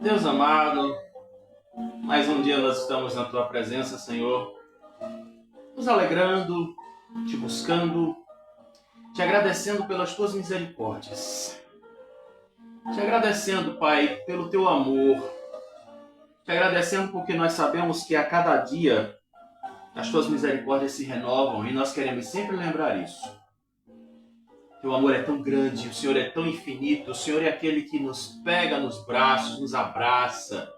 Deus amado, mais um dia nós estamos na Tua presença, Senhor, nos alegrando, Te buscando, Te agradecendo pelas Tuas misericórdias, Te agradecendo, Pai, pelo Teu amor, Te agradecendo porque nós sabemos que a cada dia as Tuas misericórdias se renovam e nós queremos sempre lembrar isso. Teu amor é tão grande, o Senhor é tão infinito, o Senhor é aquele que nos pega nos braços, nos abraça.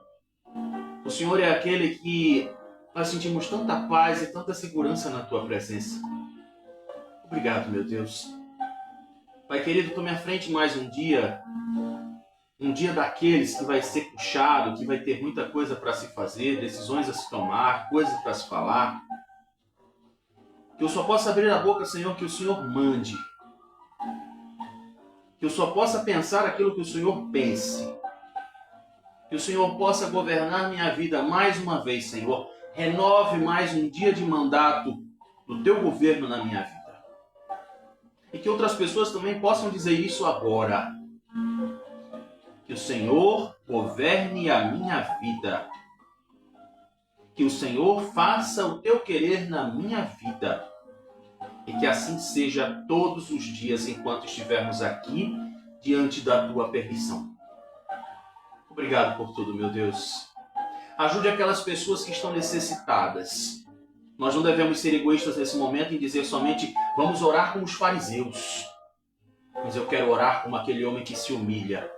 O Senhor é aquele que nós sentimos tanta paz e tanta segurança na Tua presença. Obrigado, meu Deus. Pai querido, tome à frente mais um dia daqueles que vai ser puxado, que vai ter muita coisa para se fazer, decisões a se tomar, coisas para se falar. Que eu só possa abrir a boca, Senhor, que o Senhor mande. Que eu só possa pensar aquilo que o Senhor pense. Que o Senhor possa governar minha vida mais uma vez, Senhor. Renove mais um dia de mandato do Teu governo na minha vida. E que outras pessoas também possam dizer isso agora. Que o Senhor governe a minha vida. Que o Senhor faça o Teu querer na minha vida. E que assim seja todos os dias enquanto estivermos aqui diante da Tua permissão. Obrigado por tudo, meu Deus. Ajude aquelas pessoas que estão necessitadas. Nós não devemos ser egoístas nesse momento em dizer somente vamos orar como os fariseus. Mas eu quero orar como aquele homem que se humilha.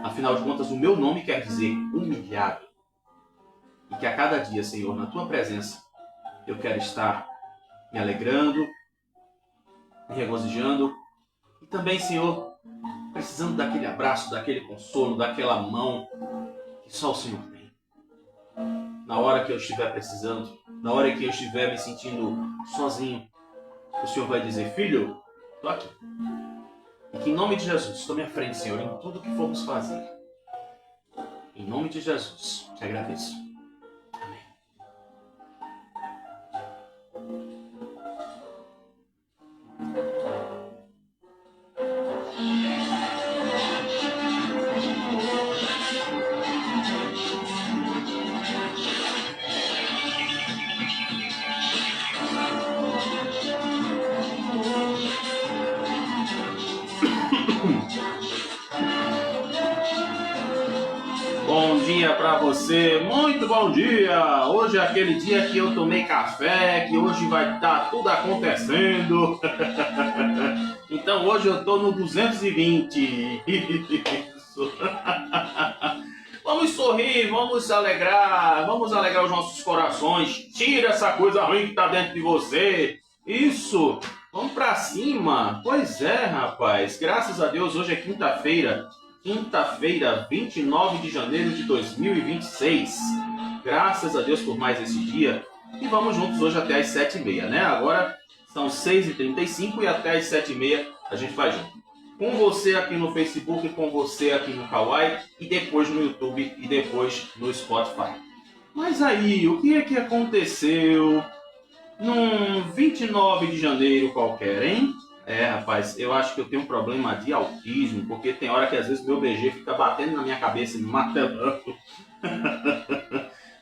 Afinal de contas, o meu nome quer dizer humilhado. E que a cada dia, Senhor, na Tua presença, eu quero estar me alegrando, me regozijando. E também, Senhor, precisando daquele abraço, daquele consolo, daquela mão que só o Senhor tem. Na hora que eu estiver precisando, na hora que eu estiver me sentindo sozinho, o Senhor vai dizer, filho, estou aqui. E que em nome de Jesus, tome à frente, Senhor, em tudo que formos fazer. Em nome de Jesus, te agradeço. Amém. Bom dia para você, muito bom dia! Hoje é aquele dia que eu tomei café, que hoje vai estar tudo acontecendo. Então hoje eu tô no 220. Isso. Vamos sorrir, vamos se alegrar, vamos alegrar os nossos corações. Tira essa coisa ruim que tá dentro de você. Isso, vamos para cima. Pois é, rapaz, graças a Deus hoje é quinta-feira. Quinta-feira, 29 de janeiro de 2026. Graças a Deus por mais esse dia. E vamos juntos hoje até às 7h30, né? Agora são 6h35 e até às 7h30 a gente vai junto. Com você aqui no Facebook, com você aqui no Kawaii e depois no YouTube e depois no Spotify. Mas aí, o que é que aconteceu num 29 de janeiro qualquer, hein? É, rapaz, eu acho que eu tenho um problema de autismo, porque tem hora que às vezes meu BG fica batendo na minha cabeça e me matando.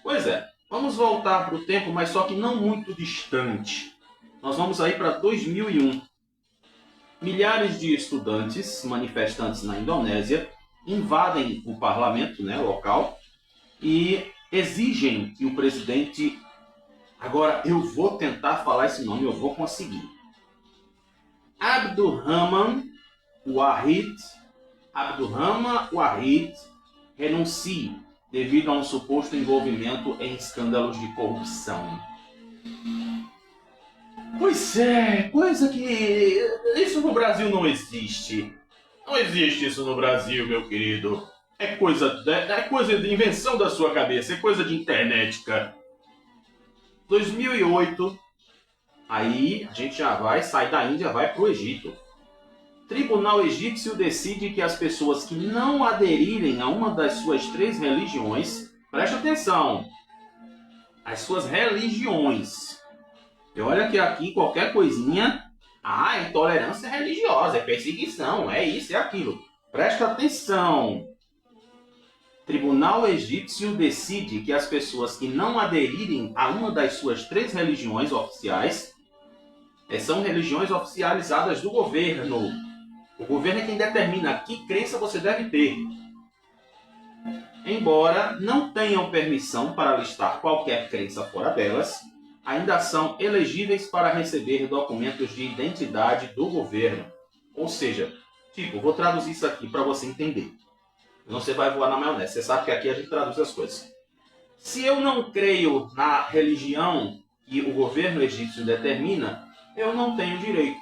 Pois é, vamos voltar para o tempo, mas só que não muito distante. Nós vamos aí para 2001. Milhares de estudantes, manifestantes na Indonésia, invadem o parlamento, né, local, e exigem que o presidente... Agora, eu vou tentar falar esse nome, eu vou conseguir. Abdurrahman Wahid renuncie devido a um suposto envolvimento em escândalos de corrupção. Pois é, coisa que... Isso no Brasil não existe. Não existe isso no Brasil, meu querido. É coisa de invenção da sua cabeça, é coisa de internet, cara. 2008... Aí a gente já vai sair da Índia, vai para o Egito. Tribunal egípcio decide que as pessoas que não aderirem a uma das suas 3 religiões, preste atenção, as suas religiões. E olha que aqui qualquer coisinha, é intolerância religiosa, é perseguição, é isso, é aquilo. Preste atenção. tribunal egípcio decide que as pessoas que não aderirem a uma das suas 3 religiões oficiais são religiões oficializadas do governo. O governo é quem determina que crença você deve ter. Embora não tenham permissão para listar qualquer crença fora delas, ainda são elegíveis para receber documentos de identidade do governo. Ou seja, vou traduzir isso aqui para você entender. Não você vai voar na maionese. Você sabe que aqui a gente traduz as coisas. Se eu não creio na religião que o governo egípcio determina, eu não tenho direitos.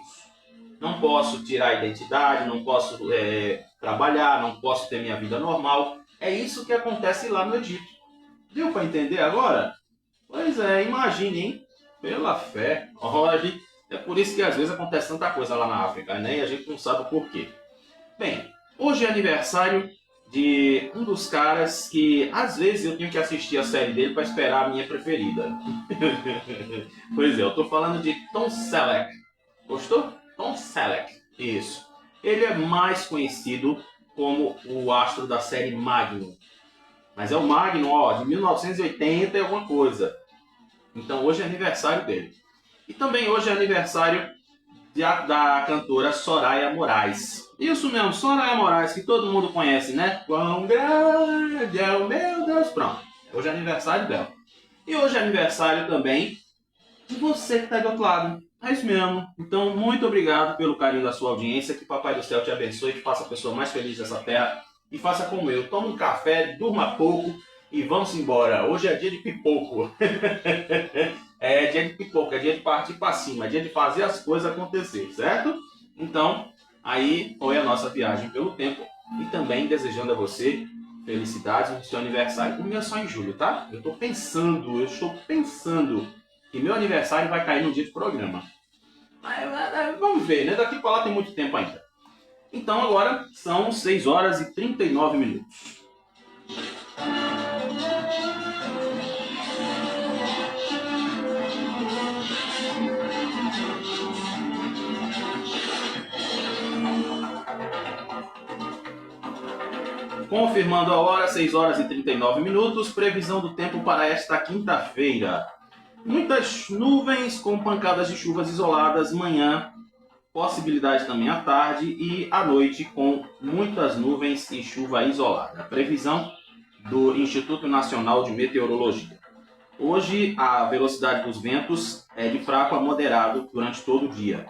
Não posso tirar a identidade, não posso trabalhar, não posso ter minha vida normal. É isso que acontece lá no Egito. Deu para entender agora? Pois é, imagine, hein? Pela fé. Olha, é por isso que às vezes acontece tanta coisa lá na África, né? E a gente não sabe o porquê. Bem, hoje é aniversário de um dos caras que às vezes eu tenho que assistir a série dele para esperar a minha preferida. Pois é, eu estou falando de Tom Selleck. Gostou? Tom Selleck. Isso. Ele é mais conhecido como o astro da série Magnum. Mas é o Magnum, ó, de 1980 e alguma coisa. Então hoje é aniversário dele. E também hoje é aniversário da cantora Soraya Moraes. Isso mesmo, Soraya Moraes, que todo mundo conhece, né? Quão grande é o meu Deus. Pronto, hoje é aniversário dela. E hoje é aniversário também de você que está aí do outro lado. É isso mesmo. Então, muito obrigado pelo carinho da sua audiência. Que Papai do Céu te abençoe, te faça a pessoa mais feliz dessa terra. E faça como eu. Tome um café, durma pouco e vamos embora. Hoje é dia de pipoco. É dia de pipoco, é dia de partir para cima. É dia de fazer as coisas acontecer, certo? Então, aí foi a nossa viagem pelo tempo. E também desejando a você felicidades no seu aniversário. O meu é só em julho, tá? Eu estou pensando que meu aniversário vai cair no dia do programa. Mas vamos ver, né? Daqui para lá tem muito tempo ainda. Então agora são 6 horas e 39 minutos. Confirmando a hora, 6 horas e 39 minutos. Previsão do tempo para esta quinta-feira. Muitas nuvens com pancadas de chuvas isoladas manhã, possibilidade também à tarde e à noite com muitas nuvens e chuva isolada. Previsão do Instituto Nacional de Meteorologia. Hoje a velocidade dos ventos é de fraco a moderado durante todo o dia.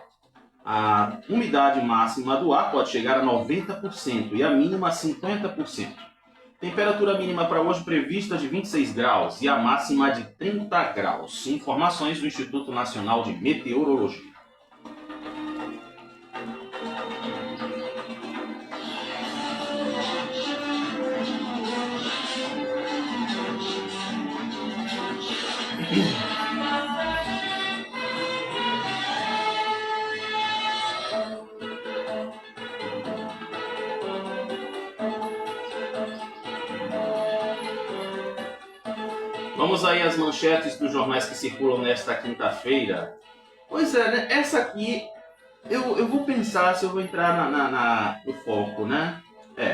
A umidade máxima do ar pode chegar a 90% e a mínima a 50%. Temperatura mínima para hoje prevista de 26 graus e a máxima de 30 graus. Informações do Instituto Nacional de Meteorologia. Vamos aí às manchetes dos jornais que circulam nesta quinta-feira. Pois é, né? Essa aqui, eu vou pensar se eu vou entrar no foco, né?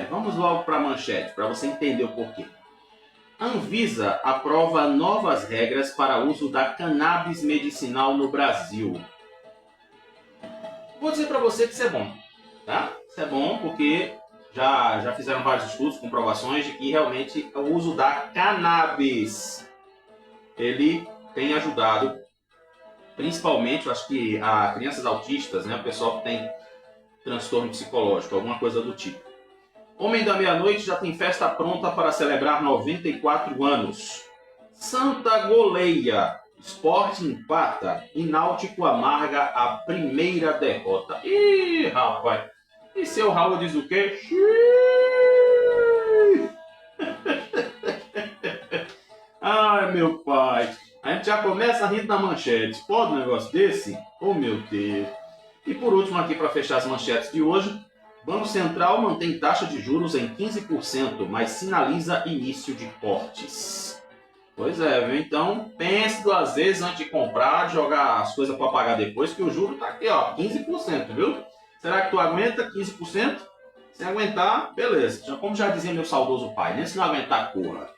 Vamos logo para a manchete, para você entender o porquê. Anvisa aprova novas regras para uso da cannabis medicinal no Brasil. Vou dizer para você que isso é bom, tá? Isso é bom porque já fizeram vários estudos, comprovações de que realmente o uso da cannabis ele tem ajudado, principalmente, eu acho que a crianças autistas, né, o pessoal que tem transtorno psicológico, alguma coisa do tipo. Homem da Meia-Noite já tem festa pronta para celebrar 94 anos. Santa goleia, Sport empata e Náutico amarga a primeira derrota. Ih, rapaz, e seu Raul diz o quê? Ai, meu pai. A gente já começa rindo na manchete. Pode um negócio desse? Oh, meu Deus. E por último, aqui para fechar as manchetes de hoje, Banco Central mantém taxa de juros em 15%, mas sinaliza início de cortes. Pois é, viu? Então, pense 2 vezes antes de comprar, de jogar as coisas para pagar depois, que o juro tá aqui, ó, 15%, viu? Será que tu aguenta 15%? Se aguentar, beleza. Como já dizia meu saudoso pai, né? Se não aguentar, corra.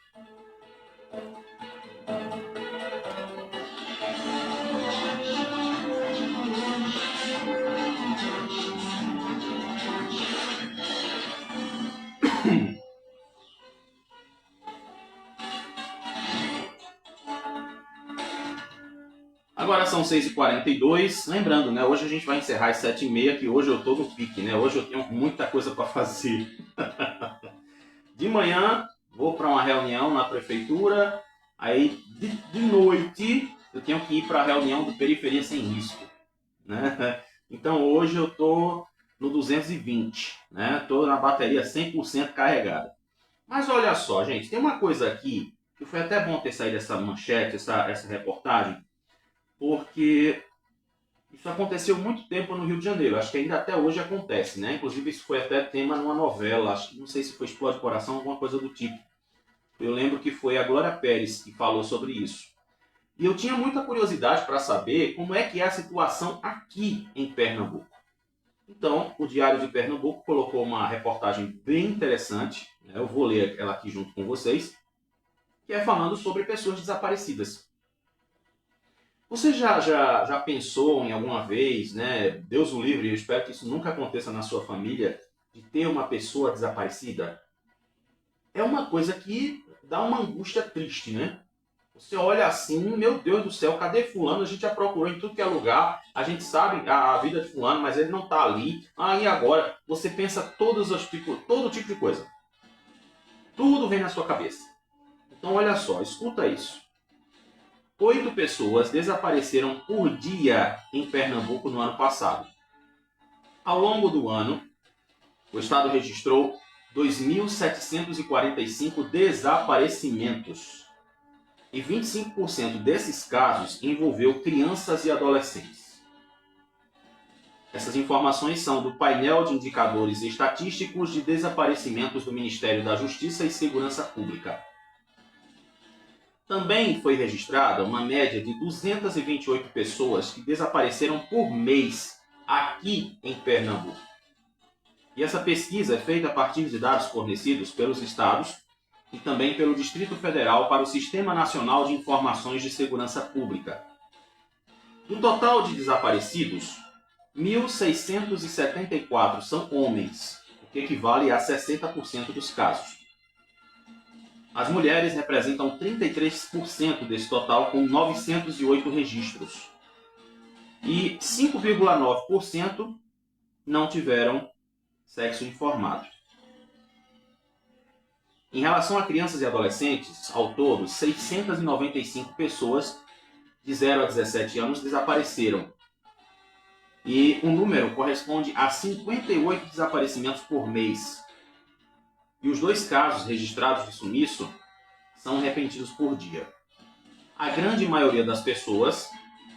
Agora são 6h42. Lembrando, né? Hoje a gente vai encerrar às 7h30, que hoje eu tô no pique, né? Hoje eu tenho muita coisa para fazer. De manhã, vou para uma reunião na prefeitura. Aí, de noite, eu tenho que ir para a reunião do Periferia Sem Risco, né? Então, hoje eu tô no 220, né? Tô na bateria 100% carregada. Mas olha só, gente, tem uma coisa aqui que foi até bom ter saído essa manchete, essa reportagem, porque isso aconteceu muito tempo no Rio de Janeiro. Acho que ainda até hoje acontece, né? Inclusive isso foi até tema numa novela, acho que não sei se foi Explode Coração, alguma coisa do tipo. Eu lembro que foi a Glória Pérez que falou sobre isso. E eu tinha muita curiosidade para saber como é que é a situação aqui em Pernambuco. Então, o Diário de Pernambuco colocou uma reportagem bem interessante, né? Eu vou ler ela aqui junto com vocês, que é falando sobre pessoas desaparecidas. Você já pensou em alguma vez, né? Deus o livre, eu espero que isso nunca aconteça na sua família, de ter uma pessoa desaparecida? É uma coisa que dá uma angústia triste, né? Você olha assim, meu Deus do céu, cadê fulano? A gente já procurou em tudo que é lugar, a gente sabe a vida de fulano, mas ele não está ali. Ah, e agora? Você pensa todo tipo de coisa. Tudo vem na sua cabeça. Então olha só, escuta isso. 8 pessoas desapareceram por dia em Pernambuco no ano passado. Ao longo do ano, o estado registrou 2.745 desaparecimentos. E 25% desses casos envolveu crianças e adolescentes. Essas informações são do painel de indicadores estatísticos de desaparecimentos do Ministério da Justiça e Segurança Pública. Também foi registrada uma média de 228 pessoas que desapareceram por mês aqui em Pernambuco. E essa pesquisa é feita a partir de dados fornecidos pelos estados e também pelo Distrito Federal para o Sistema Nacional de Informações de Segurança Pública. Do total de desaparecidos, 1.674 são homens, o que equivale a 60% dos casos. As mulheres representam 33% desse total, com 908 registros. E 5,9% não tiveram sexo informado. Em relação a crianças e adolescentes, ao todo, 695 pessoas de 0 a 17 anos desapareceram. E o número corresponde a 58 desaparecimentos por mês. E os 2 casos registrados de sumiço são repentinos por dia. A grande maioria das pessoas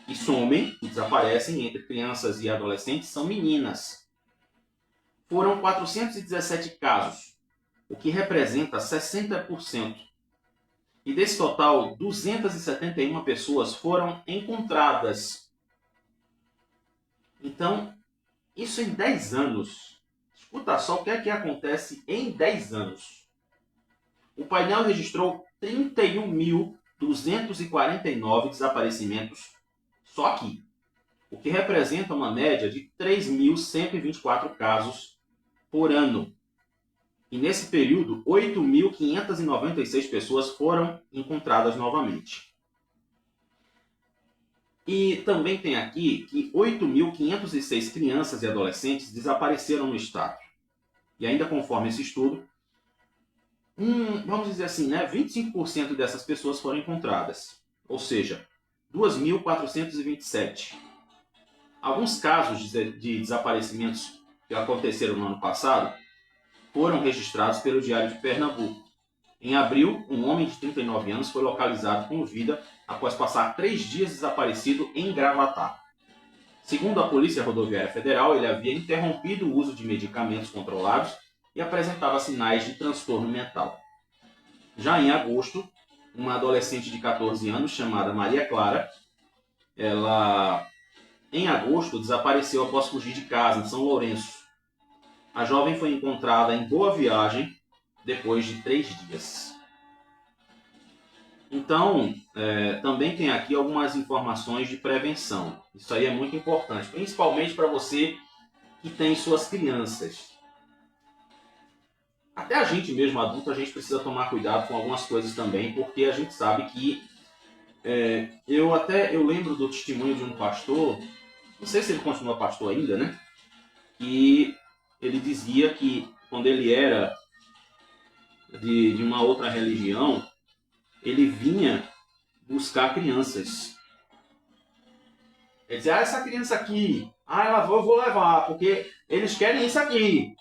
que somem e desaparecem entre crianças e adolescentes são meninas. Foram 417 casos, o que representa 60%. E desse total, 271 pessoas foram encontradas. Então, isso em 10 anos. Escuta só o que é que acontece em 10 anos. O painel registrou 31.249 desaparecimentos só aqui, o que representa uma média de 3.124 casos por ano. E nesse período, 8.596 pessoas foram encontradas novamente. E também tem aqui que 8.506 crianças e adolescentes desapareceram no estado. E ainda conforme esse estudo, vamos dizer assim, né, 25% dessas pessoas foram encontradas. Ou seja, 2.427. Alguns casos de desaparecimentos que aconteceram no ano passado foram registrados pelo Diário de Pernambuco. Em abril, um homem de 39 anos foi localizado com vida após passar 3 dias desaparecido em Gravatá. Segundo a Polícia Rodoviária Federal, ele havia interrompido o uso de medicamentos controlados e apresentava sinais de transtorno mental. Já em agosto, uma adolescente de 14 anos chamada Maria Clara, ela, em agosto, desapareceu após fugir de casa em São Lourenço. A jovem foi encontrada em Boa Viagem depois de 3 dias. Então, também tem aqui algumas informações de prevenção. Isso aí é muito importante, principalmente para você que tem suas crianças. Até a gente mesmo, adulto, a gente precisa tomar cuidado com algumas coisas também, porque a gente sabe que... eu lembro do testemunho de um pastor, não sei se ele continua pastor ainda, né? E ele dizia que quando ele era de uma outra religião, ele vinha buscar crianças. Ele dizia, essa criança aqui, eu vou levar, porque eles querem isso aqui.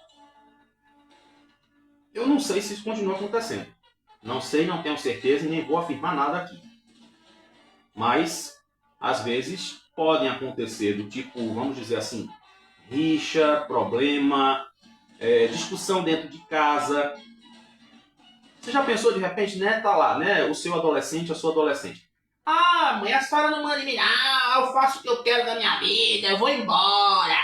Eu não sei se isso continua acontecendo. Não sei, não tenho certeza e nem vou afirmar nada aqui. Mas, às vezes, podem acontecer do tipo, vamos dizer assim, rixa, problema, discussão dentro de casa. Você já pensou de repente, né? Tá lá, né? O seu adolescente, a sua adolescente. Mãe, a senhora não manda em mim, eu faço o que eu quero da minha vida, eu vou embora.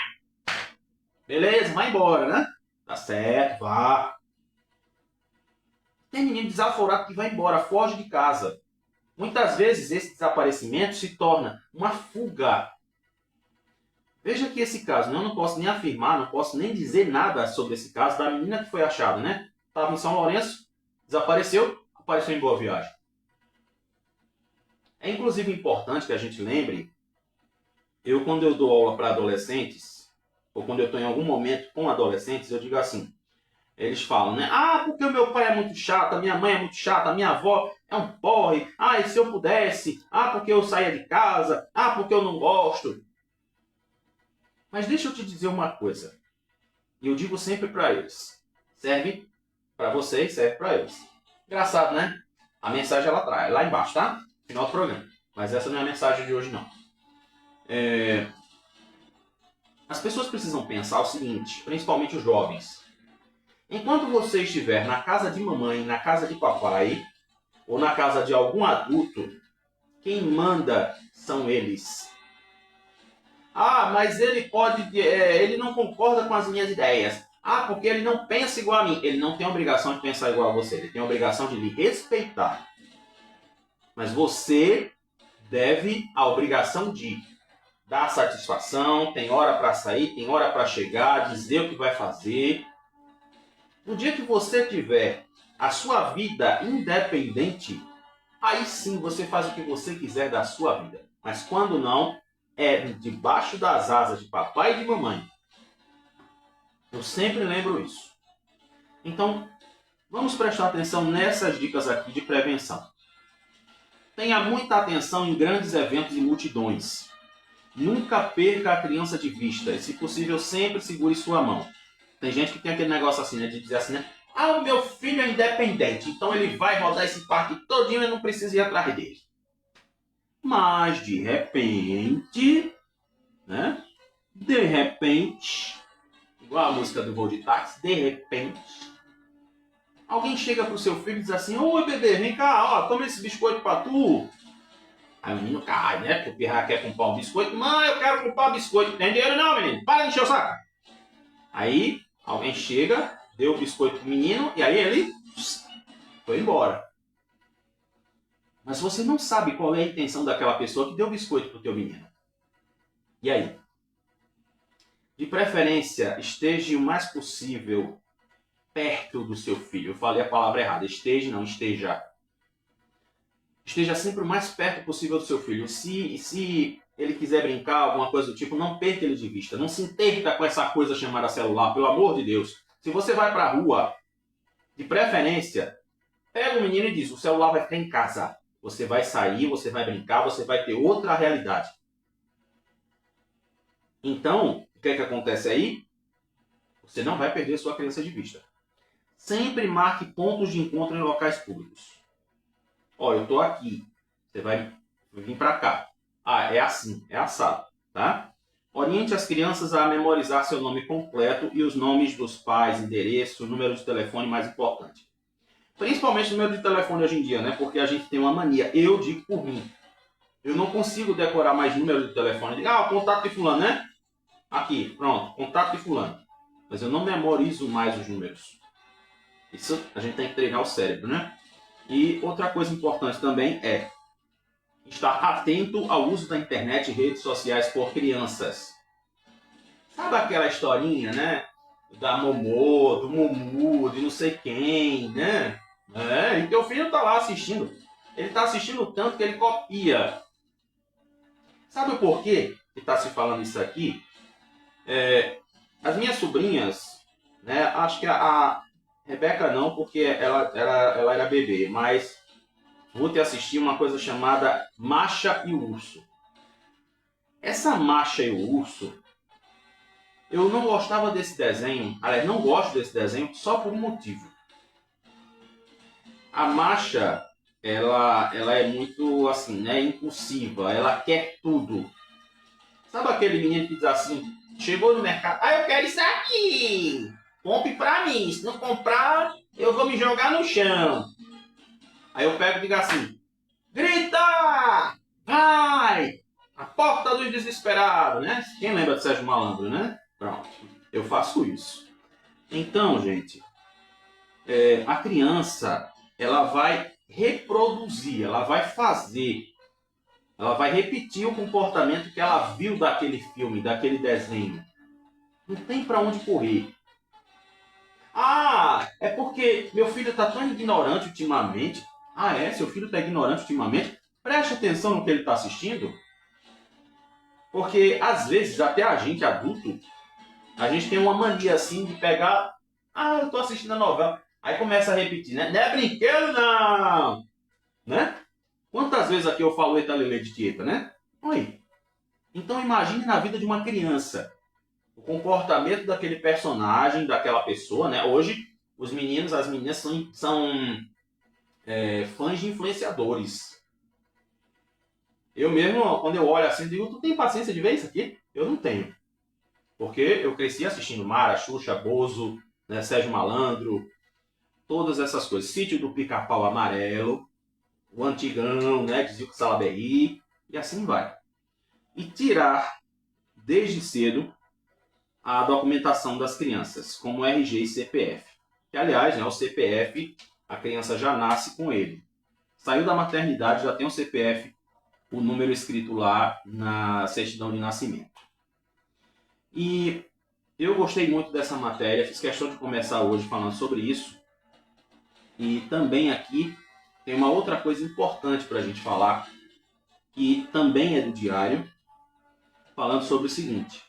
Beleza, vai embora, né? Tá certo, vá. Tem menino desaforado que vai embora, foge de casa. Muitas vezes esse desaparecimento se torna uma fuga. Veja que esse caso, eu não posso nem afirmar, não posso nem dizer nada sobre esse caso da menina que foi achada, né? Estava em São Lourenço, desapareceu, apareceu em Boa Viagem. É inclusive importante que a gente lembre, quando eu dou aula para adolescentes, ou quando eu estou em algum momento com adolescentes, eu digo assim, eles falam, né? Porque o meu pai é muito chato, a minha mãe é muito chata, a minha avó é um porre, e se eu pudesse, porque eu saía de casa, porque eu não gosto. Mas deixa eu te dizer uma coisa, e eu digo sempre para eles, serve para vocês, serve para eles. Engraçado, né? A mensagem ela traz, lá embaixo, tá? Final do programa. Mas essa não é a mensagem de hoje, não. As pessoas precisam pensar o seguinte, principalmente os jovens. Enquanto você estiver na casa de mamãe, na casa de papai, ou na casa de algum adulto, quem manda são eles. Mas ele não concorda com as minhas ideias. Porque ele não pensa igual a mim. Ele não tem a obrigação de pensar igual a você. Ele tem a obrigação de lhe respeitar. Mas você deve a obrigação de dar satisfação, tem hora para sair, tem hora para chegar, dizer o que vai fazer. No dia que você tiver a sua vida independente, aí sim você faz o que você quiser da sua vida. Mas quando não, é debaixo das asas de papai e de mamãe. Eu sempre lembro isso. Então, vamos prestar atenção nessas dicas aqui de prevenção. Tenha muita atenção em grandes eventos e multidões. Nunca perca a criança de vista e, se possível, sempre segure sua mão. Tem gente que tem aquele negócio assim, né, de dizer assim, né? O meu filho é independente, então ele vai rodar esse parque todinho e eu não preciso ir atrás dele. Mas, de repente, né? De repente, igual a música do voo de táxi, de repente, alguém chega pro seu filho e diz assim, oi bebê, vem cá, toma esse biscoito pra tu. Aí o menino cai, né? Porque o pirra quer comprar um biscoito. Mãe, eu quero comprar um biscoito. Tem dinheiro não, menino? Para de encher o saco. Aí, alguém chega, deu o biscoito pro menino e aí ele foi embora. Mas você não sabe qual é a intenção daquela pessoa que deu o biscoito pro teu menino. E aí? De preferência, esteja o mais possível perto do seu filho. Eu falei a palavra errada. Esteja. Esteja sempre o mais perto possível do seu filho. Se ele quiser brincar, alguma coisa do tipo, não perca ele de vista. Não se interta com essa coisa chamada celular, pelo amor de Deus. Se você vai para a rua, de preferência, pega o menino e diz, o celular vai ficar em casa. Você vai sair, você vai brincar, você vai ter outra realidade. Então, o que é que acontece aí? Você não vai perder sua criança de vista. Sempre marque pontos de encontro em locais públicos. Eu estou aqui. Você vai vir para cá. É assim, é assado, tá? Oriente as crianças a memorizar seu nome completo e os nomes dos pais, endereço, número de telefone mais importante. Principalmente o número de telefone hoje em dia, né? Porque a gente tem uma mania. Eu digo por mim. Eu não consigo decorar mais número de telefone. Eu digo, o contato de fulano, né? Aqui, pronto, contato de fulano. mas eu não memorizo mais os números. Isso a gente tem que treinar o cérebro, né? E outra coisa importante também é estar atento ao uso da internet e redes sociais por crianças. Sabe aquela historinha, né? Da Momô, do Mumu, de não sei quem, né? E teu filho tá lá assistindo. Ele tá assistindo tanto que ele copia. Sabe o porquê que tá se falando isso aqui? As minhas sobrinhas, né? Acho que a Rebeca não, porque ela era bebê, mas Ruth assistiu uma coisa chamada Masha e o Urso. Essa Masha e o Urso, eu não gostava desse desenho, aliás, não gosto desse desenho só por um motivo. A Masha, ela é muito assim, né, impulsiva, ela quer tudo. Sabe aquele menino que diz assim, chegou no mercado, eu quero isso aqui, compre pra mim, se não comprar, eu vou me jogar no chão. Aí eu pego e digo assim, grita, vai, a porta dos desesperados, né? Quem lembra de Sérgio Malandro, né? Pronto, eu faço isso. Então, gente, a criança, ela vai reproduzir, ela vai fazer, ela vai repetir o comportamento que ela viu daquele filme, daquele desenho. Não tem para onde correr. É porque meu filho está tão ignorante ultimamente. Seu filho está ignorante ultimamente? Preste atenção no que ele está assistindo. Porque, às vezes, até a gente adulto, a gente tem uma mania assim de pegar... eu estou assistindo a novela. Aí começa a repetir, né? Não é brinquedo, não! Né? Quantas vezes aqui eu falo Eita Lelê de Tieta, né? Oi. Então imagine na vida de uma criança. O comportamento daquele personagem, daquela pessoa, né? Hoje, os meninos, as meninas são fãs de influenciadores. Eu mesmo, quando eu olho assim, digo, tu tem paciência de ver isso aqui? Eu não tenho. Porque eu cresci assistindo Mara, Xuxa, Bozo, né, Sérgio Malandro, todas essas coisas. Sítio do Pica-Pau Amarelo, o Antigão, né, de Zico Salaberry, e assim vai. E tirar, desde cedo, a documentação das crianças, como RG e CPF. Que, aliás, né, o CPF, a criança já nasce com ele. Saiu da maternidade, já tem o CPF, o número escrito lá na certidão de nascimento. E eu gostei muito dessa matéria, fiz questão de começar hoje falando sobre isso. E também aqui tem uma outra coisa importante para a gente falar, que também é do diário, falando sobre o seguinte.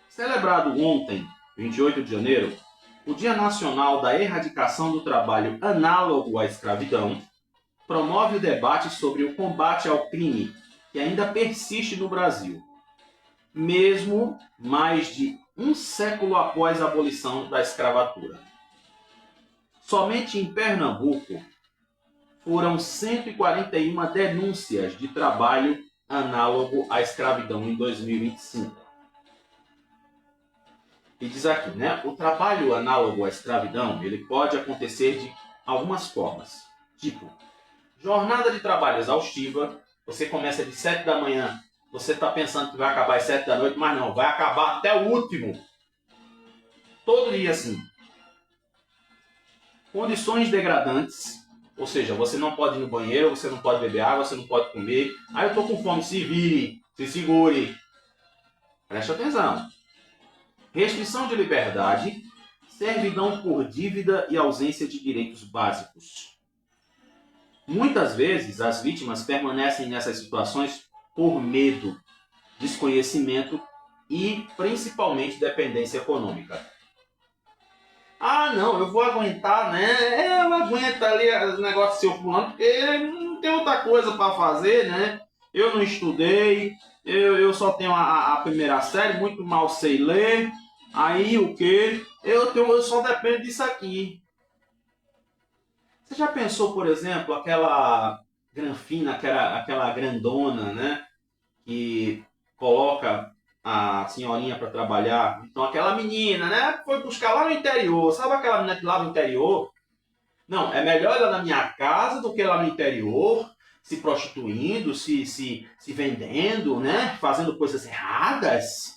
Celebrado ontem, 28 de janeiro, o Dia Nacional da Erradicação do Trabalho Análogo à Escravidão, promove o debate sobre o combate ao crime que ainda persiste no Brasil, mesmo mais de um século após a abolição da escravatura. Somente em Pernambuco foram 141 denúncias de trabalho análogo à escravidão em 2025. E diz aqui, né? O trabalho análogo à escravidão, ele pode acontecer de algumas formas. Tipo, jornada de trabalho exaustiva, você começa de 7 da manhã, você está pensando que vai acabar às 7 da noite, mas não, vai acabar até o último. Todo dia assim. Condições degradantes, ou seja, você não pode ir no banheiro, você não pode beber água, você não pode comer. Eu estou com fome, se vire, se segure. Preste atenção. Restrição de liberdade, servidão por dívida e ausência de direitos básicos. Muitas vezes, as vítimas permanecem nessas situações por medo, desconhecimento e, principalmente, dependência econômica. Não, eu vou aguentar, né? Eu aguento ali os negócios seu fulano, porque não tem outra coisa para fazer, né? Eu não estudei, eu só tenho a primeira série, muito mal sei ler. Aí o quê? Eu só dependo disso aqui. Você já pensou, por exemplo, aquela granfina, aquela grandona, né? Que coloca a senhorinha para trabalhar. Então aquela menina, né? Foi buscar lá no interior. Sabe aquela menina que lá no interior? Não, é melhor ela na minha casa do que lá no interior, se prostituindo, se vendendo, né? Fazendo coisas erradas.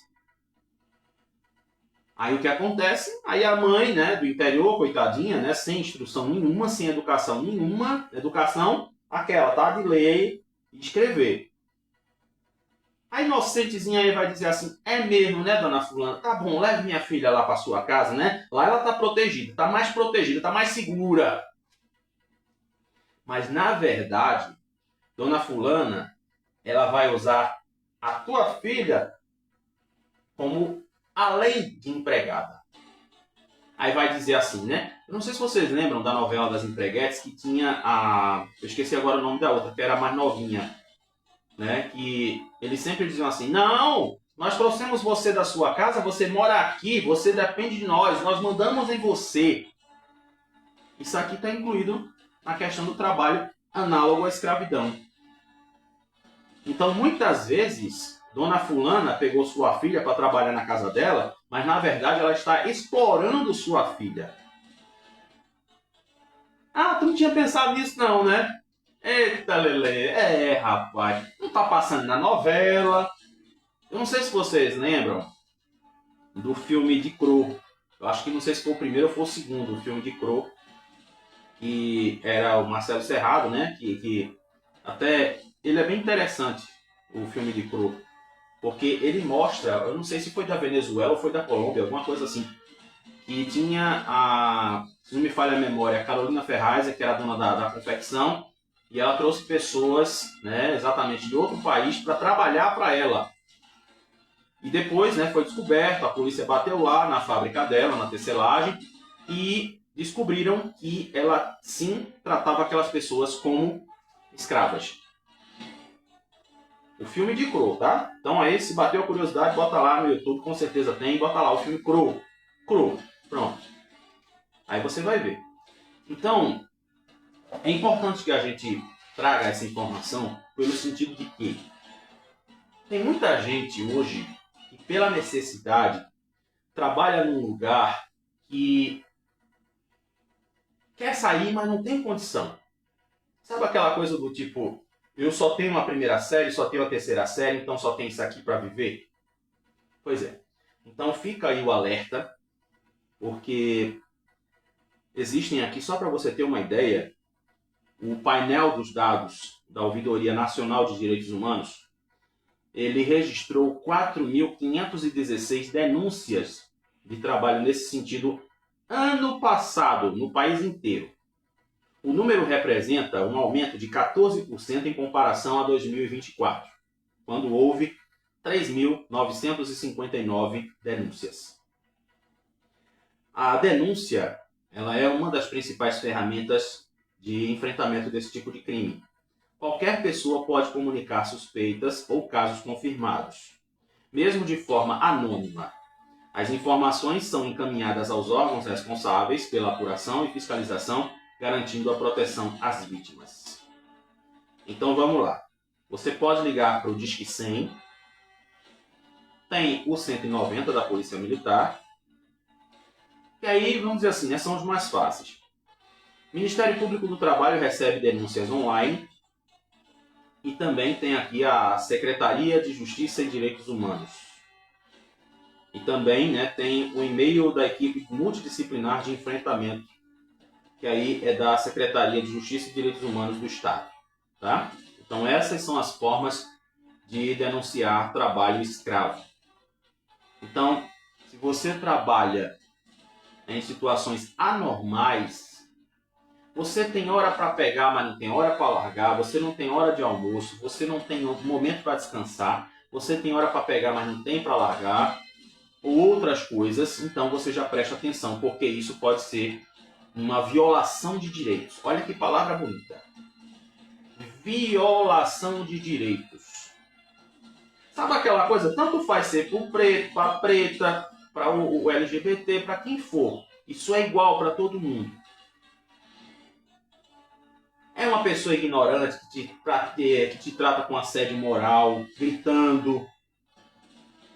Aí o que acontece? Aí a mãe, né, do interior, coitadinha, né, sem instrução nenhuma, sem educação nenhuma, educação aquela, tá, de ler e escrever. A inocentezinha aí vai dizer assim, é mesmo, né, dona fulana? Tá bom, leve minha filha lá para sua casa, né? Lá ela tá protegida, tá mais segura. Mas na verdade, dona fulana, ela vai usar a tua filha como além de empregada. Aí vai dizer assim, né? Eu não sei se vocês lembram da novela das Empreguetes, que tinha a... Eu esqueci agora o nome da outra, que era a mais novinha. Né? Que eles sempre diziam assim, não, nós trouxemos você da sua casa, você mora aqui, você depende de nós mandamos em você. Isso aqui está incluído na questão do trabalho análogo à escravidão. Então, muitas vezes, dona fulana pegou sua filha para trabalhar na casa dela, mas na verdade ela está explorando sua filha. Ah, tu não tinha pensado nisso não, né? Eita, Lelê, rapaz, não tá passando na novela. Eu não sei se vocês lembram do filme de Crow. Eu acho que não sei se foi o primeiro ou foi o segundo, o filme de Crow. Que era o Marcelo Serrado, né? Que até ele é bem interessante, o filme de Crow. Porque ele mostra, eu não sei se foi da Venezuela ou foi da Colômbia, alguma coisa assim. Que tinha a, se não me falha a memória, a Carolina Ferraz, que era a dona da confecção. E ela trouxe pessoas, né, exatamente de outro país para trabalhar para ela. E depois, né, foi descoberto, a polícia bateu lá na fábrica dela, na tecelagem, e descobriram que ela sim tratava aquelas pessoas como escravas. O filme de Crow, tá? Então aí, se bateu a curiosidade, bota lá no YouTube, com certeza tem, bota lá o filme Crow. Crow, pronto. Aí você vai ver. Então, é importante que a gente traga essa informação pelo sentido de que tem muita gente hoje que, pela necessidade, trabalha num lugar que quer sair, mas não tem condição. Sabe aquela coisa do tipo, eu só tenho uma primeira série, só tenho a terceira série, então só tem isso aqui para viver? Pois é. Então fica aí o alerta, porque existem aqui, só para você ter uma ideia, o painel dos dados da Ouvidoria Nacional de Direitos Humanos, ele registrou 4.516 denúncias de trabalho nesse sentido ano passado, no país inteiro. O número representa um aumento de 14% em comparação a 2024, quando houve 3.959 denúncias. A denúncia, ela é uma das principais ferramentas de enfrentamento desse tipo de crime. Qualquer pessoa pode comunicar suspeitas ou casos confirmados, mesmo de forma anônima. As informações são encaminhadas aos órgãos responsáveis pela apuração e fiscalização, garantindo a proteção às vítimas. Então vamos lá. Você pode ligar para o Disque 100, tem o 190 da Polícia Militar, e aí, vamos dizer assim, né, são os mais fáceis. O Ministério Público do Trabalho recebe denúncias online e também tem aqui a Secretaria de Justiça e Direitos Humanos. E também, né, tem o e-mail da equipe multidisciplinar de enfrentamento, que aí é da Secretaria de Justiça e Direitos Humanos do Estado. Tá? Então essas são as formas de denunciar trabalho escravo. Então, se você trabalha em situações anormais, você tem hora para pegar, mas não tem hora para largar, você não tem hora de almoço, você não tem momento para descansar, você tem hora para pegar, mas não tem para largar, ou outras coisas, então você já presta atenção, porque isso pode ser uma violação de direitos. Olha que palavra bonita. Violação de direitos. Sabe aquela coisa? Tanto faz ser para o preto, para a preta, para o LGBT, para quem for. Isso é igual para todo mundo. É uma pessoa ignorante que te trata com assédio moral, gritando,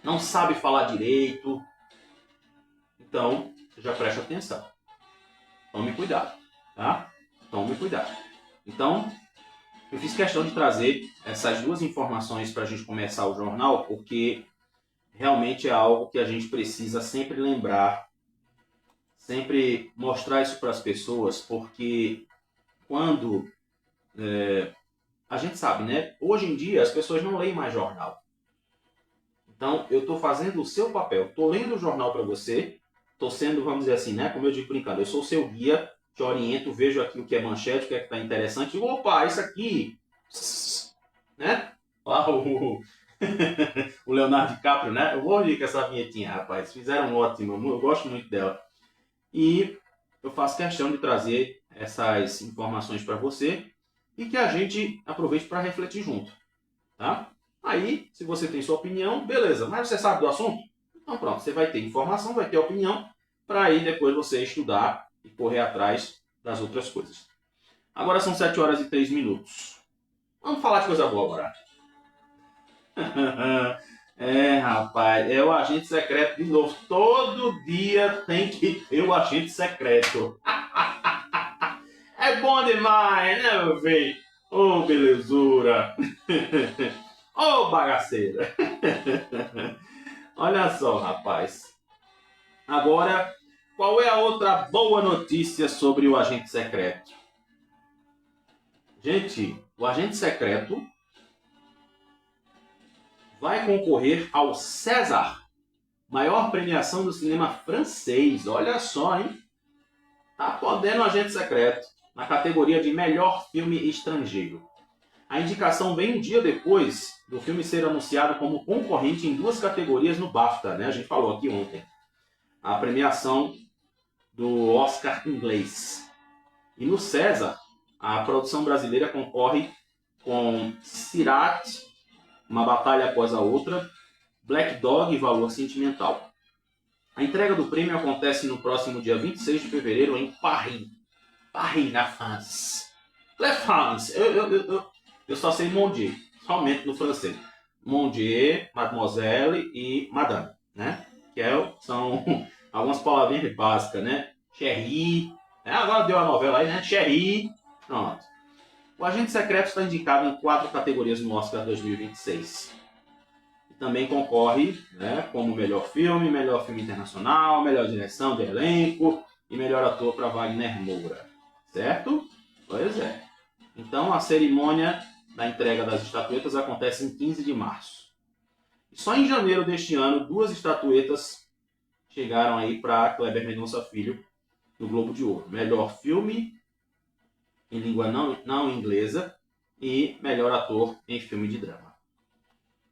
não sabe falar direito. Então, já presta atenção. Tome cuidado, tá? Tome cuidado. Então, eu fiz questão de trazer essas duas informações para a gente começar o jornal, porque realmente é algo que a gente precisa sempre lembrar, sempre mostrar isso para as pessoas, porque quando a gente sabe, né? Hoje em dia as pessoas não leem mais jornal. Então eu estou fazendo o seu papel, estou lendo o jornal para você, estou sendo, vamos dizer assim, né? Como eu digo brincando, eu sou o seu guia, te oriento, vejo aqui o que é manchete, o que é que está interessante, digo, opa, isso aqui, né? Lá o, o Leonardo DiCaprio, né? Eu vou ouvir com essa vinhetinha, rapaz, fizeram ótimo, eu gosto muito dela. E eu faço questão de trazer essas informações para você e que a gente aproveite para refletir junto, tá? Aí, se você tem sua opinião, beleza. Mas você sabe do assunto? Então pronto, você vai ter informação, vai ter opinião, para aí depois você estudar e correr atrás das outras coisas. Agora são 7 horas e 3 minutos. Vamos falar de coisa boa agora. Rapaz, é o agente secreto de novo. Todo dia tem que ter o agente secreto. É bom demais, né, meu filho? Ô, belezura! Ô, bagaceira! Olha só, rapaz. Agora, qual é a outra boa notícia sobre o agente secreto? Gente, o agente secreto vai concorrer ao César, maior premiação do cinema francês. Olha só, hein? Tá podendo o agente secreto na categoria de melhor filme estrangeiro. A indicação vem um dia depois do filme ser anunciado como concorrente em 2 categorias no BAFTA, né? A gente falou aqui ontem. A premiação do Oscar inglês. E no César, a produção brasileira concorre com Sirat, Uma Batalha Após a Outra, Black Dog e Valor Sentimental. A entrega do prêmio acontece no próximo dia 26 de fevereiro em Paris. Paris, na France. La France. Eu só sei Mon Dieu, somente no francês. Mon Dieu, Mademoiselle e Madame, né? Que são algumas palavrinhas básicas, né? Chérie. Agora deu a novela aí, né? Chérie. Pronto. O Agente Secreto está indicado em 4 categorias no Oscar 2026. E também concorre, né, como melhor filme internacional, melhor direção de elenco e melhor ator para Wagner Moura. Certo? Pois é. Então a cerimônia da entrega das estatuetas acontece em 15 de março. E só em janeiro deste ano, 2 estatuetas chegaram aí para Kleber Mendonça Filho, do Globo de Ouro. Melhor filme em língua não inglesa e melhor ator em filme de drama.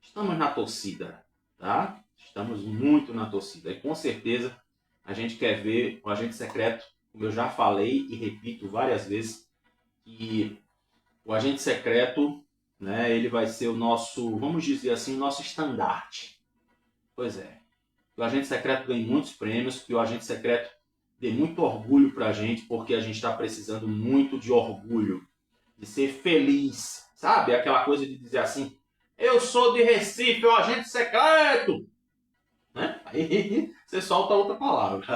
Estamos na torcida, tá? Estamos muito na torcida. E com certeza a gente quer ver o Agente Secreto, como eu já falei e repito várias vezes, que o Agente Secreto, né, ele vai ser o nosso, vamos dizer assim, o nosso estandarte. Pois é. Que o Agente Secreto ganhe muitos prêmios, que o Agente Secreto dê muito orgulho pra gente, porque a gente está precisando muito de orgulho, de ser feliz, sabe? Aquela coisa de dizer assim, eu sou de Recife, o Agente Secreto! Né? Aí você solta outra palavra.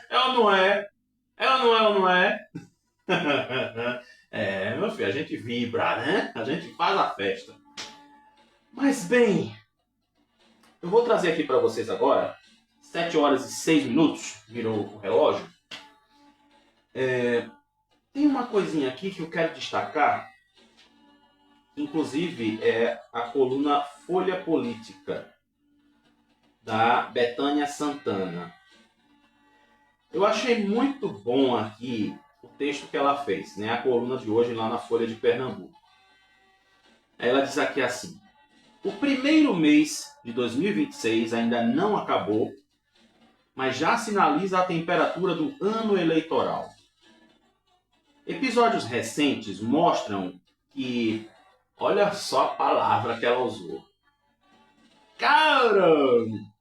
É ou não é? É ou não é ou não é? Meu filho, a gente vibra, né? A gente faz a festa. Mas bem, eu vou trazer aqui para vocês agora, 7 horas e 6 minutos, virou o relógio. Tem uma coisinha aqui que eu quero destacar, inclusive é a coluna Folha Política, da Betânia Santana. Eu achei muito bom aqui o texto que ela fez, né? A coluna de hoje lá na Folha de Pernambuco. Ela diz aqui assim: o primeiro mês de 2026 ainda não acabou, mas já sinaliza a temperatura do ano eleitoral. Episódios recentes mostram que, olha só a palavra que ela usou. Caramba!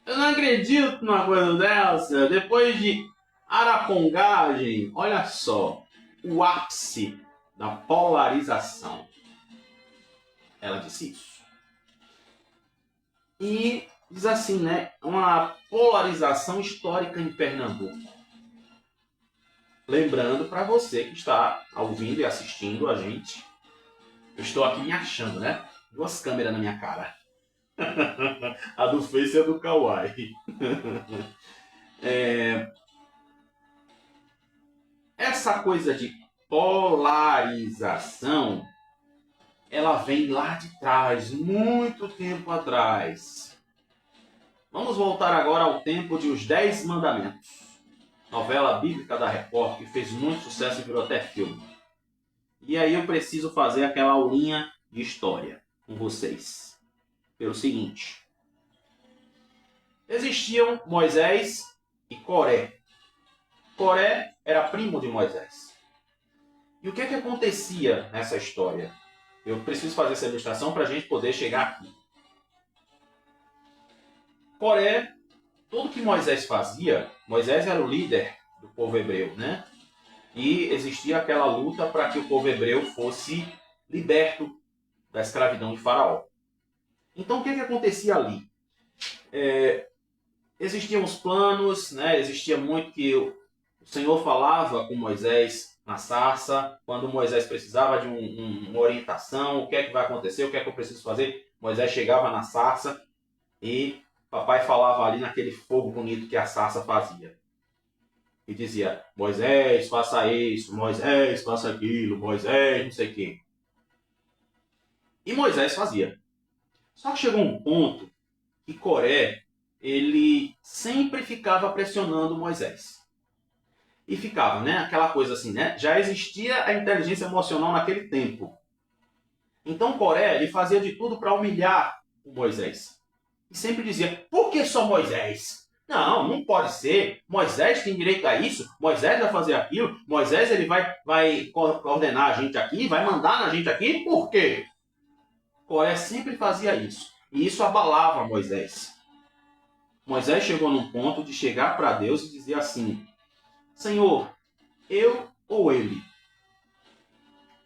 Eu não acredito numa coisa dessa. Depois de arapongagem, olha só, o ápice da polarização. Ela disse isso. E diz assim, né? Uma polarização histórica em Pernambuco. Lembrando para você que está ouvindo e assistindo a gente, eu estou aqui me achando, né? 2 câmeras na minha cara. A do Face e a do Kawaii. Essa coisa de polarização, ela vem lá de trás, muito tempo atrás. Vamos voltar agora ao tempo de Os 10 Mandamentos. Novela bíblica da Record, que fez muito sucesso e virou até filme. E aí eu preciso fazer aquela aulinha de história com vocês. Pelo seguinte. Existiam Moisés e Coré. Coré era primo de Moisés. E o que acontecia nessa história? Eu preciso fazer essa ilustração para a gente poder chegar aqui. Coré, tudo que Moisés fazia, Moisés era o líder do povo hebreu, né? E existia aquela luta para que o povo hebreu fosse liberto da escravidão de Faraó. Então o que acontecia ali? Existiam os planos, né? Existia muito que o Senhor falava com Moisés na sarça, quando Moisés precisava de uma orientação, o que é que vai acontecer, o que é que eu preciso fazer. Moisés chegava na sarça e papai falava ali naquele fogo bonito que a sarça fazia. E dizia, Moisés, faça isso, Moisés, faça aquilo, Moisés, não sei o quê. E Moisés fazia. Só que chegou um ponto que Coré, ele sempre ficava pressionando Moisés. E ficava, né? Aquela coisa assim, né? Já existia a inteligência emocional naquele tempo. Então Coré, ele fazia de tudo para humilhar o Moisés. E sempre dizia, por que só Moisés? Não, não pode ser. Moisés tem direito a isso. Moisés vai fazer aquilo. Moisés ele vai ordenar a gente aqui, vai mandar na gente aqui. Por quê? Coré sempre fazia isso. E isso abalava Moisés. Moisés chegou num ponto de chegar para Deus e dizer assim, Senhor, eu ou ele?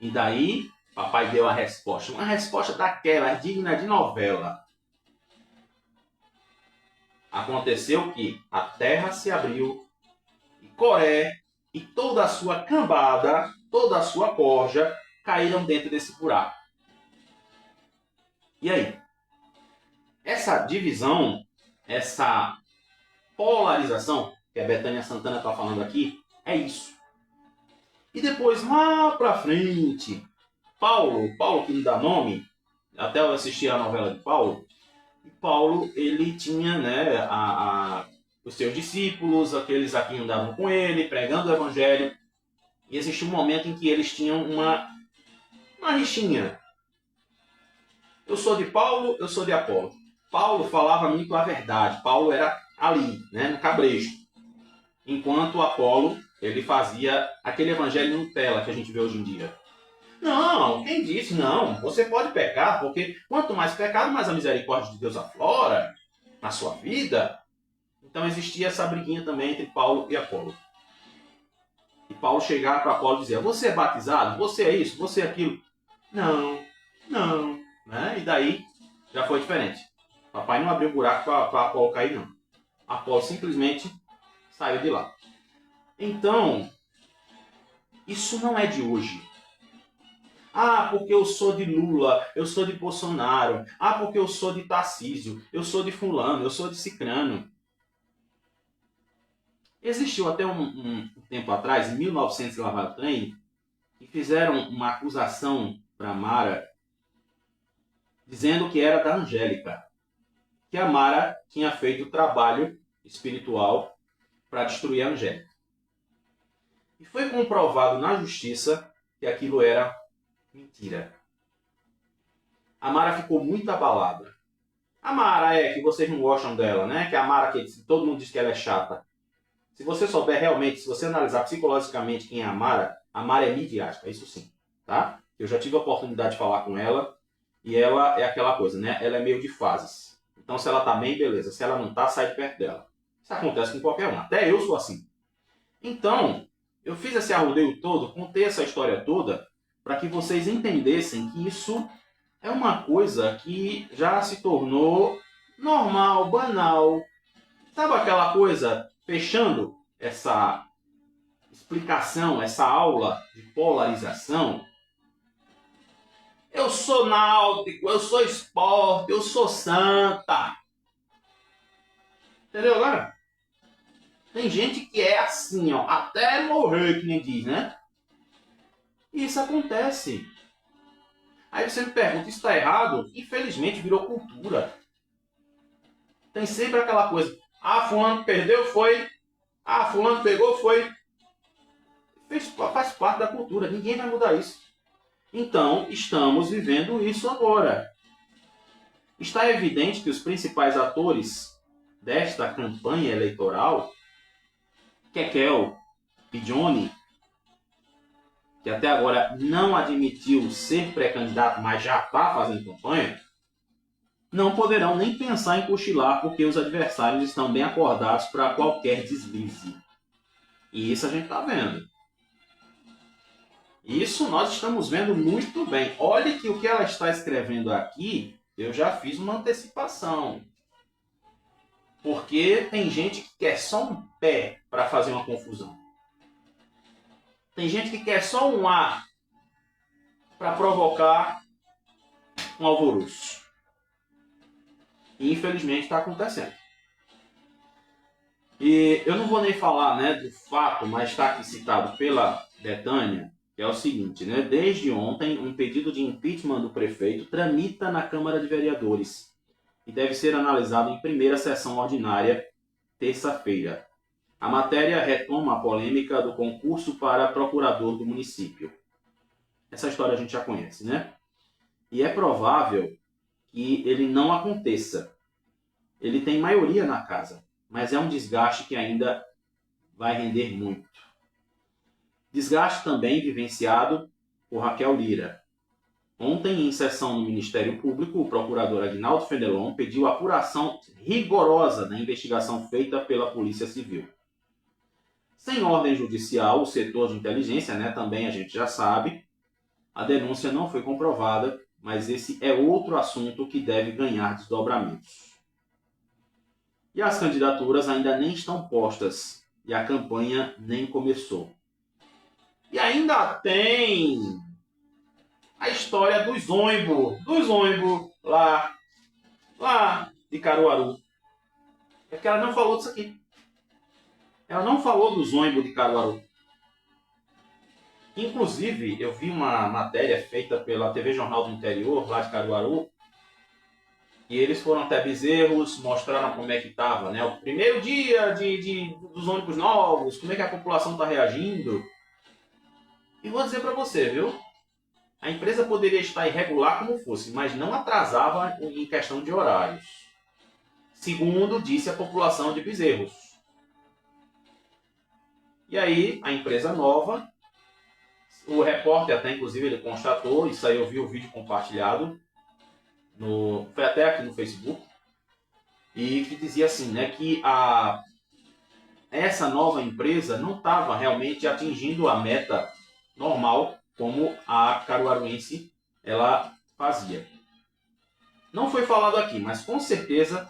E daí, papai deu a resposta. Uma resposta daquela, digna de novela. Aconteceu que a terra se abriu e Coré e toda a sua cambada, toda a sua corja, caíram dentro desse buraco. E aí? Essa divisão, essa polarização que a Bethânia Santana está falando aqui, é isso. E depois, lá para frente, Paulo que não dá nome, até eu assisti a novela de Paulo, e Paulo, ele tinha, né, os seus discípulos, aqueles a que andavam com ele, pregando o evangelho, e existia um momento em que eles tinham uma rixinha. Eu sou de Paulo, eu sou de Apolo. Paulo falava muito a verdade, Paulo era ali, né, no cabresto. Enquanto Apolo, ele fazia aquele evangelho Nutella que a gente vê hoje em dia. Não, quem disse? Não, você pode pecar, porque quanto mais pecado, mais a misericórdia de Deus aflora na sua vida. Então existia essa briguinha também entre Paulo e Apolo. E Paulo chegava para Apolo e dizia, você é batizado? Você é isso? Você é aquilo? Não. Né? E daí já foi diferente. Papai não abriu buraco para Apolo cair, não. Apolo simplesmente saiu de lá. Então, isso não é de hoje. Ah, porque eu sou de Lula, eu sou de Bolsonaro. Ah, porque eu sou de Tarcísio, eu sou de fulano, eu sou de cicrano. Existiu até um tempo atrás, em 1900 lá vai o trem, que fizeram uma acusação para Mara, dizendo que era da Angélica. Que a Mara tinha feito o trabalho espiritual para destruir a Angélica. E foi comprovado na justiça que aquilo era mentira. A Mara ficou muito abalada. A Mara que vocês não gostam dela, né? Que a Mara que todo mundo diz que ela é chata. Se você souber realmente, se você analisar psicologicamente quem é a Mara é midiática, isso sim, tá? Eu já tive a oportunidade de falar com ela e ela é aquela coisa, né? Ela é meio de fases. Então se ela tá bem, beleza. Se ela não tá, sai de perto dela. Isso acontece com qualquer um. Até eu sou assim. Então, eu fiz esse arrodeio todo, contei essa história toda para que vocês entendessem que isso é uma coisa que já se tornou normal, banal. Sabe aquela coisa, fechando essa explicação, essa aula de polarização? Eu sou náutico, eu sou esporte, eu sou santa. Entendeu agora? Tem gente que é assim, ó, até morrer, que nem diz, né? E isso acontece. Aí você me pergunta, isso está errado? Infelizmente virou cultura. Tem sempre aquela coisa, ah, fulano perdeu, foi. Ah, fulano pegou, foi. Faz parte da cultura, ninguém vai mudar isso. Então, estamos vivendo isso agora. Está evidente que os principais atores desta campanha eleitoral, Kekel e Johnny, que até agora não admitiu ser pré-candidato, mas já está fazendo campanha, não poderão nem pensar em cochilar porque os adversários estão bem acordados para qualquer deslize. E isso a gente está vendo. Isso nós estamos vendo muito bem. Olhe que o que ela está escrevendo aqui, eu já fiz uma antecipação. Porque tem gente que quer só um pé para fazer uma confusão. Tem gente que quer só um A para provocar um alvoroço. E infelizmente está acontecendo. E eu não vou nem falar, né, do fato, mas está aqui citado pela Betânia, que é o seguinte, né? Desde ontem, um pedido de impeachment do prefeito tramita na Câmara de Vereadores e deve ser analisado em primeira sessão ordinária, terça-feira. A matéria retoma a polêmica do concurso para procurador do município. Essa história a gente já conhece, né? E é provável que ele não aconteça. Ele tem maioria na casa, mas é um desgaste que ainda vai render muito. Desgaste também vivenciado por Raquel Lira. Ontem, em sessão no Ministério Público, o procurador Aguinaldo Fenelon pediu apuração rigorosa da investigação feita pela Polícia Civil. Sem ordem judicial, o setor de inteligência, né, também a gente já sabe, a denúncia não foi comprovada, mas esse é outro assunto que deve ganhar desdobramentos. E as candidaturas ainda nem estão postas e a campanha nem começou. E ainda tem a história dos ônibus lá de Caruaru. É que ela não falou disso aqui. Ela não falou dos ônibus de Caruaru. Inclusive, eu vi uma matéria feita pela TV Jornal do Interior, lá de Caruaru, e eles foram até Bezerros, mostraram como é que estava, né? O primeiro dia dos ônibus novos, como é que a população está reagindo. E vou dizer para você, viu? A empresa poderia estar irregular como fosse, mas não atrasava em questão de horários. Segundo disse a população de Bezerros. E aí, a empresa nova, o repórter até inclusive ele constatou, isso aí eu vi o vídeo compartilhado, foi até aqui no Facebook, e que dizia assim, né, que essa nova empresa não estava realmente atingindo a meta normal como a caruaruense ela fazia. Não foi falado aqui, mas com certeza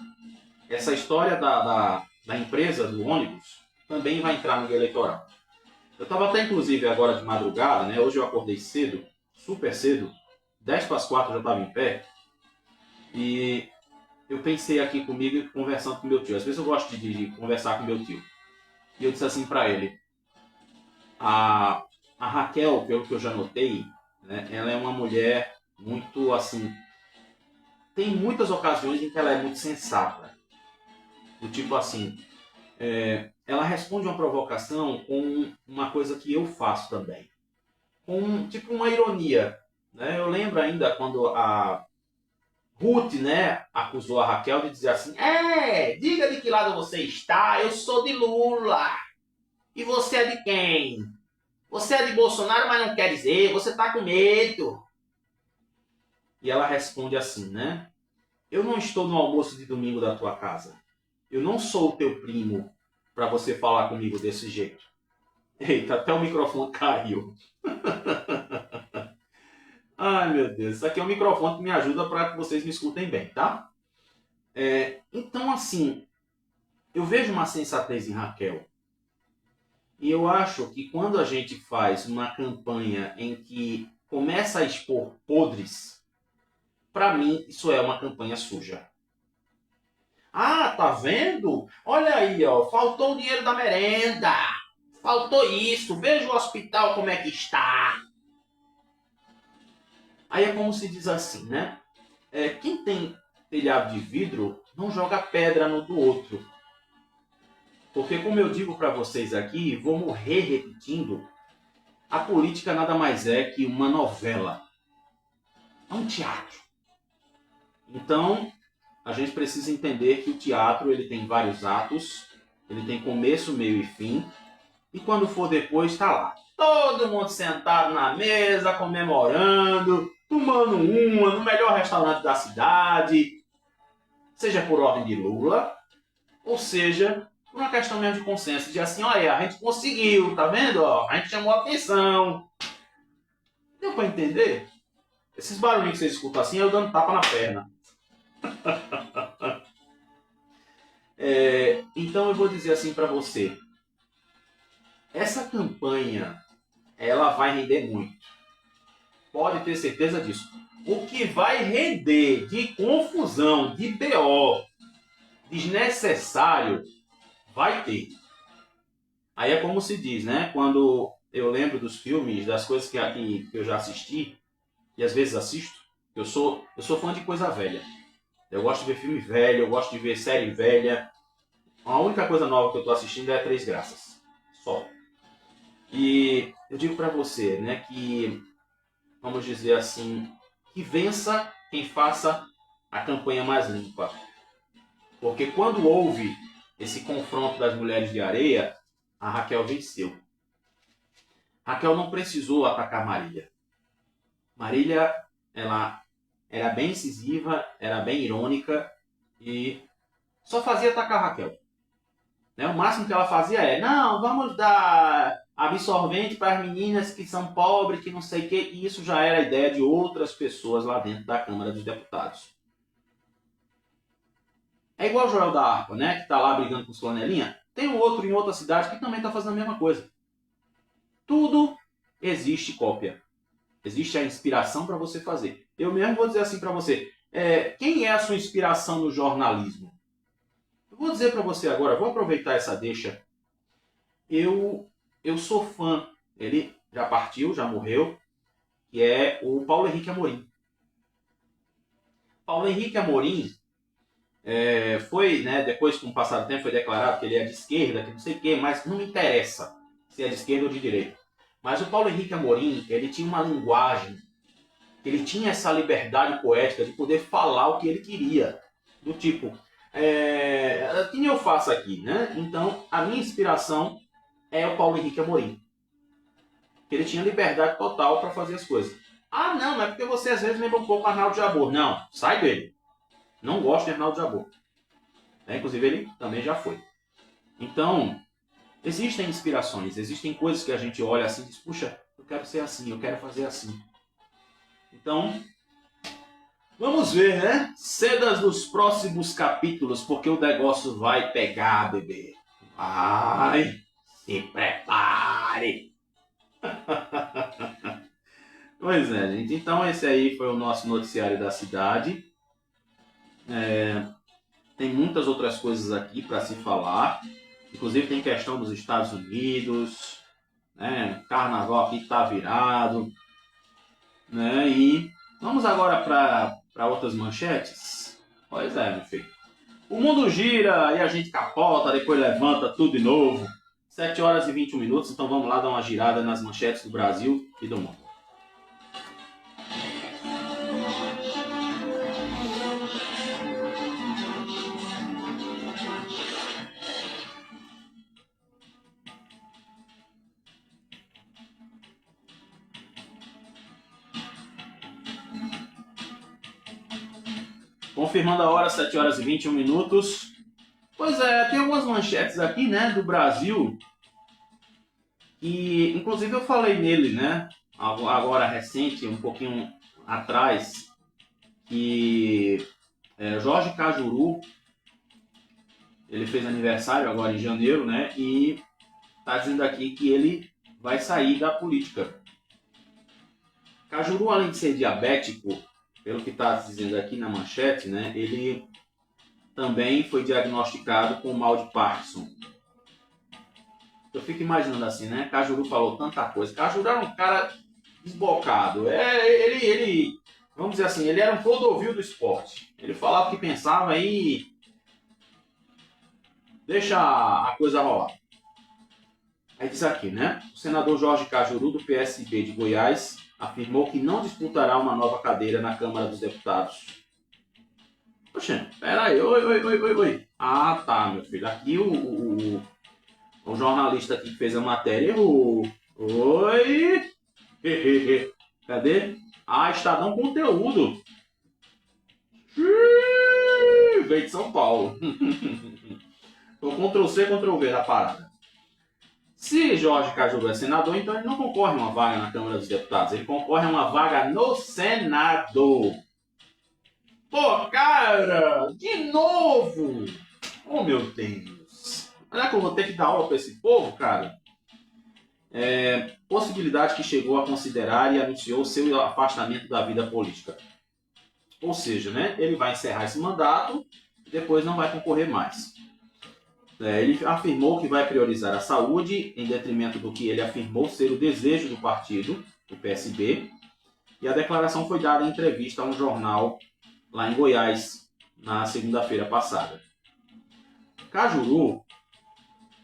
essa história da empresa do ônibus também vai entrar no guia eleitoral. Eu estava até inclusive agora de madrugada, né? Hoje eu acordei cedo, super cedo, 10 para as 4 eu já estava em pé, e eu pensei aqui comigo e conversando com meu tio. Às vezes eu gosto de conversar com meu tio. E eu disse assim para ele, a Raquel, pelo que eu já notei, né, ela é uma mulher muito assim, tem muitas ocasiões em que ela é muito sensata. Do tipo assim, ela responde uma provocação com uma coisa que eu faço também. Com tipo uma ironia. Né? Eu lembro ainda quando a Ruth, né, acusou a Raquel de dizer assim, diga de que lado você está, eu sou de Lula. E você é de quem? Você é de Bolsonaro, mas não quer dizer, você está com medo. E ela responde assim, né? Eu não estou no almoço de domingo da tua casa. Eu não sou o teu primo para você falar comigo desse jeito. Eita, até o microfone caiu. Ai, meu Deus. Isso aqui é um microfone que me ajuda para que vocês me escutem bem, tá? Então, assim, eu vejo uma sensatez em Raquel. E eu acho que quando a gente faz uma campanha em que começa a expor podres, para mim isso é uma campanha suja. Ah, tá vendo? Olha aí, ó, faltou o dinheiro da merenda. Faltou isso. Veja o hospital como é que está. Aí é como se diz assim, né? Quem tem telhado de vidro não joga pedra no do outro. Porque como eu digo para vocês aqui, vou morrer repetindo, a política nada mais é que uma novela. É um teatro. Então, a gente precisa entender que o teatro ele tem vários atos, ele tem começo, meio e fim, e quando for depois, está lá. Todo mundo sentado na mesa, comemorando, tomando uma no melhor restaurante da cidade, seja por ordem de Lula, ou seja, por uma questão mesmo de consenso, de assim, olha, a gente conseguiu, tá vendo? Ó, a gente chamou a atenção. Deu para entender? Esses barulhinhos que vocês escutam assim, eu dando tapa na perna. Então eu vou dizer assim para você, essa campanha ela vai render muito, pode ter certeza disso. O que vai render de confusão, de BO desnecessário, vai ter. Aí é como se diz, né? Quando eu lembro dos filmes, das coisas que eu já assisti e às vezes assisto, eu sou fã de coisa velha. Eu gosto de ver filme velho, eu gosto de ver série velha. A única coisa nova que eu estou assistindo é Três Graças. Só. E eu digo para você, né, que, vamos dizer assim, que vença quem faça a campanha mais limpa. Porque quando houve esse confronto das mulheres de areia, a Raquel venceu. Raquel não precisou atacar Marília. Marília, ela era bem incisiva, era bem irônica e só fazia atacar a Raquel. Né? O máximo que ela fazia é, não, vamos dar absorvente para as meninas que são pobres, que não sei o quê. E isso já era a ideia de outras pessoas lá dentro da Câmara dos Deputados. É igual o Joel da Harpa, né? Que está lá brigando com os flanelinha. Tem um outro em outra cidade que também está fazendo a mesma coisa. Tudo existe cópia. Existe a inspiração para você fazer. Eu mesmo vou dizer assim para você. Quem é a sua inspiração no jornalismo? Eu vou dizer para você agora, vou aproveitar essa deixa. Eu sou fã, ele já partiu, já morreu, que é o Paulo Henrique Amorim. Paulo Henrique Amorim foi, né, depois com o passar do tempo foi declarado que ele é de esquerda, que não sei o quê, mas não me interessa se é de esquerda ou de direita. Mas o Paulo Henrique Amorim, ele tinha uma linguagem, ele tinha essa liberdade poética de poder falar o que ele queria. Do tipo, que nem eu faço aqui, né? Então, a minha inspiração é o Paulo Henrique Amorim. Ele tinha liberdade total para fazer as coisas. Ah, não, mas é porque você às vezes lembra um pouco Arnaldo Jabor. Não, sai dele. Não gosto de Arnaldo Jabor. Inclusive, ele também já foi. Então, existem inspirações, existem coisas que a gente olha assim e diz, puxa, eu quero ser assim, eu quero fazer assim. Então, vamos ver, né? Cenas dos próximos capítulos, porque o negócio vai pegar, bebê. Vai, se prepare. Pois é, gente. Então esse aí foi o nosso noticiário da cidade. Tem muitas outras coisas aqui para se falar. Inclusive tem questão dos Estados Unidos, né? Carnaval aqui está virado, né? E vamos agora para outras manchetes. Pois é, meu filho. O mundo gira e a gente capota, depois levanta tudo de novo. 7 horas e 21 minutos, então vamos lá dar uma girada nas manchetes do Brasil e do mundo. Confirmando a hora, 7 horas e 21 minutos. Pois é, tem algumas manchetes aqui, né, do Brasil. E, inclusive, eu falei nele, né, agora recente, um pouquinho atrás, que Jorge Cajuru, ele fez aniversário agora em janeiro, né, e tá dizendo aqui que ele vai sair da política. Cajuru, além de ser diabético, pelo que está dizendo aqui na manchete, né, ele também foi diagnosticado com mal de Parkinson. Eu fico imaginando assim, né? Cajuru falou tanta coisa. Cajuru era um cara desbocado. Ele, vamos dizer assim, ele era um Clodovil do esporte. Ele falava o que pensava e deixa a coisa rolar. Aí diz aqui, né? O senador Jorge Cajuru, do PSB de Goiás, afirmou que não disputará uma nova cadeira na Câmara dos Deputados. Poxa, peraí, oi. Ah, tá, meu filho. Aqui o jornalista aqui que fez a matéria errou. Oi! Cadê? Ah, Estadão Conteúdo. Veio de São Paulo. Então, Ctrl-C, Ctrl-V da parada. Se Jorge Cajuru é senador, então ele não concorre a uma vaga na Câmara dos Deputados. Ele concorre a uma vaga no Senado. Pô, cara! De novo! Oh, meu Deus! Olha que eu vou ter que dar aula para esse povo, cara. Possibilidade que chegou a considerar e anunciou seu afastamento da vida política. Ou seja, né, ele vai encerrar esse mandato e depois não vai concorrer mais. Ele afirmou que vai priorizar a saúde em detrimento do que ele afirmou ser o desejo do partido, do PSB, e a declaração foi dada em entrevista a um jornal lá em Goiás, na segunda-feira passada. Cajuru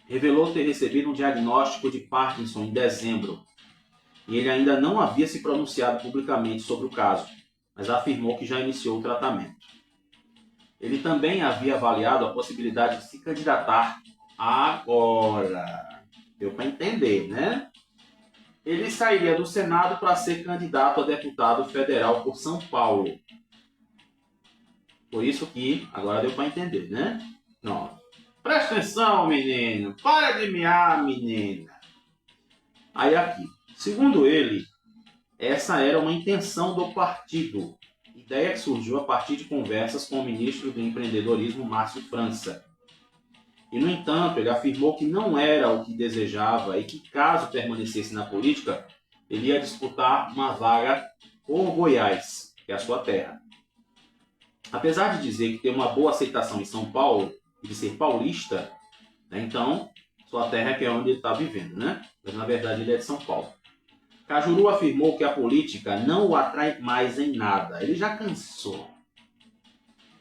revelou ter recebido um diagnóstico de Parkinson em dezembro, e ele ainda não havia se pronunciado publicamente sobre o caso, mas afirmou que já iniciou o tratamento. Ele também havia avaliado a possibilidade de se candidatar agora. Deu para entender, né? Ele sairia do Senado para ser candidato a deputado federal por São Paulo. Por isso que agora deu para entender, né? Não. Presta atenção, menino. Para de miar, menina. Aí aqui. Segundo ele, essa era uma intenção do partido. Ideia que surgiu a partir de conversas com o ministro do empreendedorismo, Márcio França. E, no entanto, ele afirmou que não era o que desejava e que, caso permanecesse na política, ele ia disputar uma vaga por Goiás, que é a sua terra. Apesar de dizer que tem uma boa aceitação em São Paulo e de ser paulista, né, então, sua terra é que é onde ele está vivendo, né? Mas, na verdade, ele é de São Paulo. Cajuru afirmou que a política não o atrai mais em nada. Ele já cansou.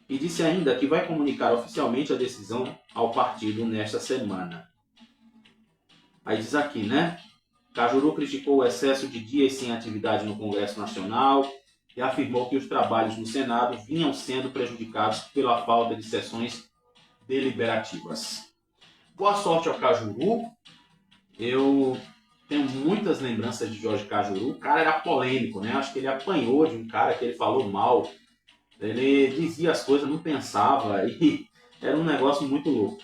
E disse ainda que vai comunicar oficialmente a decisão ao partido nesta semana. Aí diz aqui, né? Cajuru criticou o excesso de dias sem atividade no Congresso Nacional e afirmou que os trabalhos no Senado vinham sendo prejudicados pela falta de sessões deliberativas. Boa sorte ao Cajuru. Eu tenho muitas lembranças de Jorge Cajuru. O cara era polêmico, né? Acho que ele apanhou de um cara que ele falou mal. Ele dizia as coisas, não pensava. E era um negócio muito louco.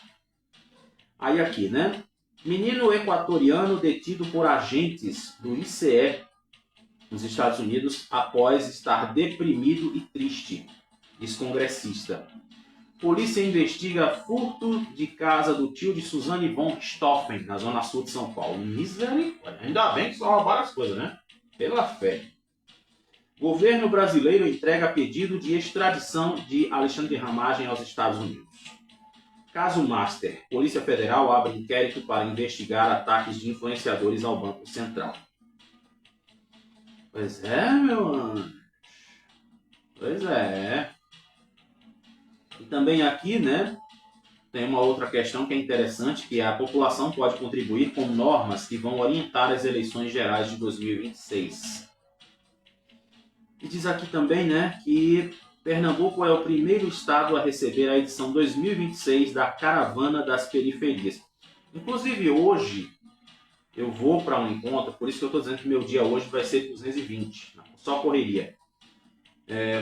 Aí aqui, né? Menino equatoriano detido por agentes do ICE nos Estados Unidos após estar deprimido e triste, diz congressista. Polícia investiga furto de casa do tio de Suzane von Richthofen, na zona sul de São Paulo. Misericórdia. Ainda bem que só roubaram as coisas, né? Pela fé. Governo brasileiro entrega pedido de extradição de Alexandre de Ramagem aos Estados Unidos. Caso Master. Polícia Federal abre inquérito para investigar ataques de influenciadores ao Banco Central. Pois é, meu anjo. Pois é. E também aqui, né, tem uma outra questão que é interessante, que a população pode contribuir com normas que vão orientar as eleições gerais de 2026. E diz aqui também, né, que Pernambuco é o primeiro estado a receber a edição 2026 da Caravana das Periferias. Inclusive hoje eu vou para um encontro, por isso que eu estou dizendo que meu dia hoje vai ser 220, só correria.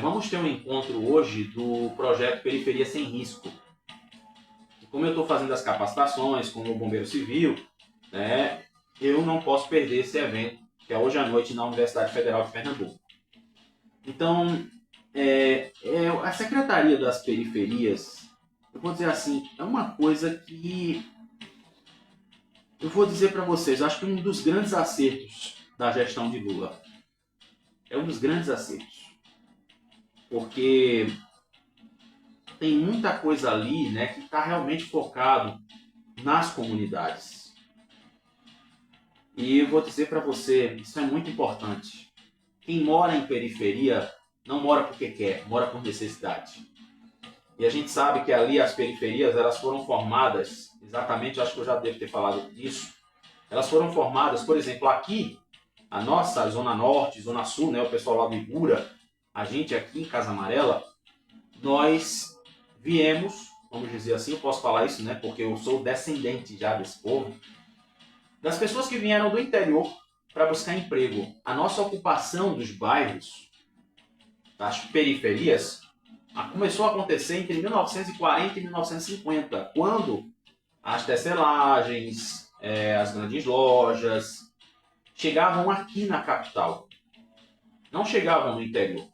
Vamos ter um encontro hoje do projeto Periferia Sem Risco. E como eu estou fazendo as capacitações com o Bombeiro Civil, né, eu não posso perder esse evento, que é hoje à noite na Universidade Federal de Pernambuco. Então, a Secretaria das Periferias, eu vou dizer assim, é uma coisa que eu vou dizer para vocês, acho que um dos grandes acertos da gestão de Lula. é um dos grandes acertos. Porque tem muita coisa ali, né, que está realmente focado nas comunidades. E eu vou dizer para você, isso é muito importante. Quem mora em periferia não mora porque quer, mora por necessidade. E a gente sabe que ali as periferias, elas foram formadas, exatamente, acho que eu já devo ter falado disso, elas foram formadas, por exemplo, aqui, a nossa Zona Norte, Zona Sul, né, o pessoal lá do Ibura, a gente aqui em Casa Amarela, nós viemos, vamos dizer assim, eu posso falar isso, né, porque eu sou descendente já desse povo, das pessoas que vieram do interior para buscar emprego. A nossa ocupação dos bairros, das periferias, começou a acontecer entre 1940 e 1950, quando as tecelagens, as grandes lojas chegavam aqui na capital. Não chegavam no interior.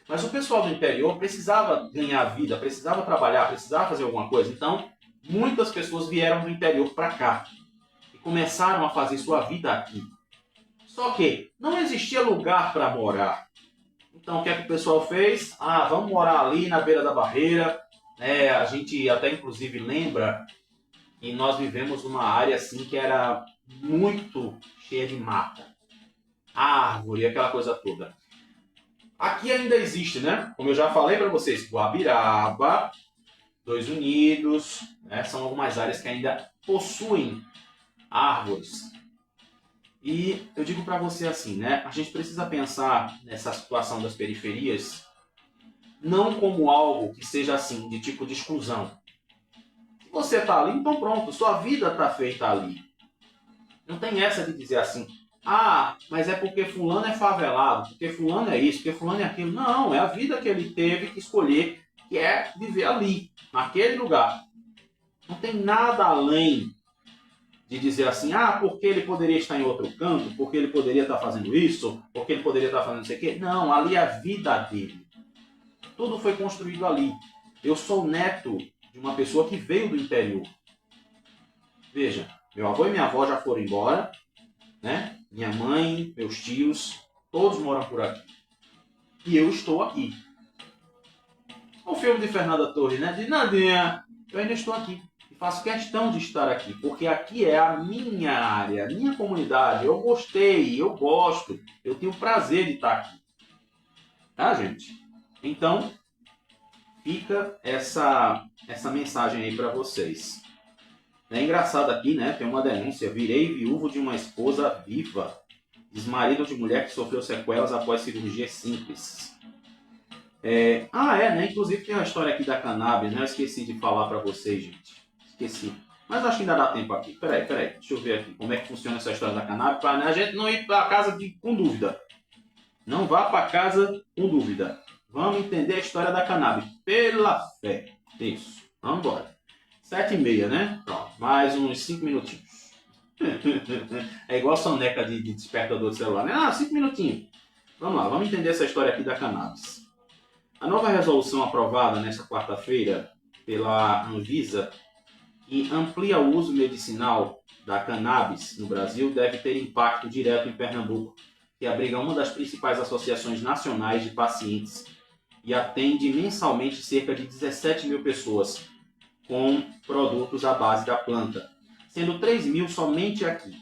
Mas o pessoal do interior precisava ganhar vida, precisava trabalhar, precisava fazer alguma coisa. Então, muitas pessoas vieram do interior para cá e começaram a fazer sua vida aqui. Só que não existia lugar para morar. Então, o que é que o pessoal fez? Vamos morar ali na beira da barreira. A gente até, inclusive, lembra que nós vivemos numa área assim que era muito cheia de mata. Árvore, aquela coisa toda. Aqui ainda existe, né? Como eu já falei para vocês, Guabiraba, Dois Unidos, né? São algumas áreas que ainda possuem árvores. E eu digo para você assim, né? A gente precisa pensar nessa situação das periferias não como algo que seja assim, de tipo de exclusão. Se você está ali, então pronto, sua vida está feita ali. Não tem essa de dizer assim, mas é porque fulano é favelado, porque fulano é isso, porque fulano é aquilo. Não, é a vida que ele teve que escolher, que é viver ali, naquele lugar. Não tem nada além de dizer assim, porque ele poderia estar em outro canto, porque ele poderia estar fazendo isso, porque ele poderia estar fazendo não sei o quê. Não, ali é a vida dele. Tudo foi construído ali. Eu sou neto de uma pessoa que veio do interior. Veja, meu avô e minha avó já foram embora, né? Minha mãe, meus tios, todos moram por aqui. E eu estou aqui. O filme de Fernanda Torres, né? De Nadinha, eu ainda estou aqui. E faço questão de estar aqui, porque aqui é a minha área, a minha comunidade. Eu gostei, eu gosto, eu tenho prazer de estar aqui. Tá, gente? Então, fica essa mensagem aí para vocês. É engraçado aqui, né? Tem uma denúncia. Virei viúvo de uma esposa viva. Diz marido de mulher que sofreu sequelas após cirurgia simples. Né? Inclusive tem uma história aqui da cannabis, né? Eu esqueci de falar para vocês, gente. Esqueci. Mas acho que ainda dá tempo aqui. Peraí. Deixa eu ver aqui como é que funciona essa história da cannabis para a gente não ir para casa com dúvida. Não vá para casa com dúvida. Vamos entender a história da cannabis. Pela fé. Isso. Vamos embora. 7h30, né? Pronto. Mais uns 5 minutinhos. É igual a soneca de despertador de celular, né? 5 minutinhos. Vamos lá. Vamos entender essa história aqui da cannabis. A nova resolução aprovada nesta quarta-feira pela Anvisa, que amplia o uso medicinal da cannabis no Brasil, deve ter impacto direto em Pernambuco, que abriga uma das principais associações nacionais de pacientes e atende mensalmente cerca de 17 mil pessoas com produtos à base da planta, sendo 3 mil somente aqui.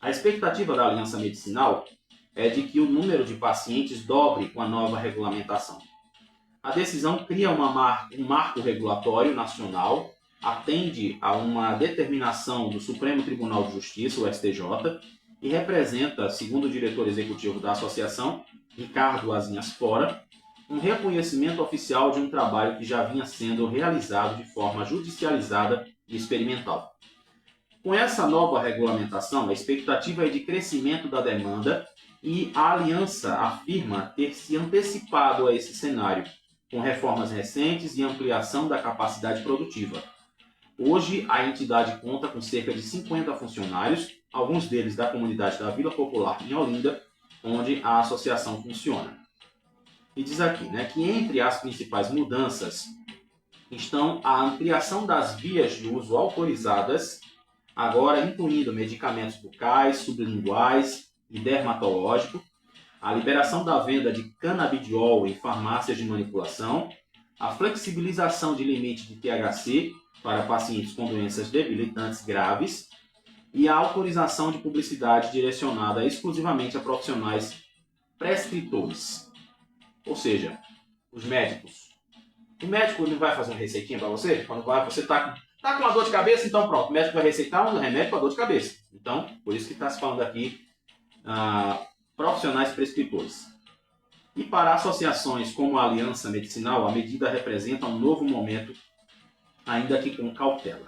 A expectativa da Aliança Medicinal é de que o número de pacientes dobre com a nova regulamentação. A decisão cria um marco regulatório nacional, atende a uma determinação do Supremo Tribunal de Justiça, o STJ, e representa, segundo o diretor executivo da associação, Ricardo Azinhas Fora, um reconhecimento oficial de um trabalho que já vinha sendo realizado de forma judicializada e experimental. Com essa nova regulamentação, a expectativa é de crescimento da demanda e a aliança afirma ter se antecipado a esse cenário, com reformas recentes e ampliação da capacidade produtiva. Hoje, a entidade conta com cerca de 50 funcionários, alguns deles da comunidade da Vila Popular em Olinda, onde a associação funciona. E diz aqui, né, que entre as principais mudanças estão a ampliação das vias de uso autorizadas, agora incluindo medicamentos bucais, sublinguais e dermatológico, a liberação da venda de canabidiol em farmácias de manipulação, a flexibilização de limite de THC para pacientes com doenças debilitantes graves e a autorização de publicidade direcionada exclusivamente a profissionais prescritores. Ou seja, os médicos. O médico não vai fazer uma receitinha para você? Quando você está com uma dor de cabeça, então pronto, o médico vai receitar um remédio para dor de cabeça. Então, por isso que está se falando aqui profissionais prescritores. E para associações como a Aliança Medicinal, a medida representa um novo momento, ainda que com cautela.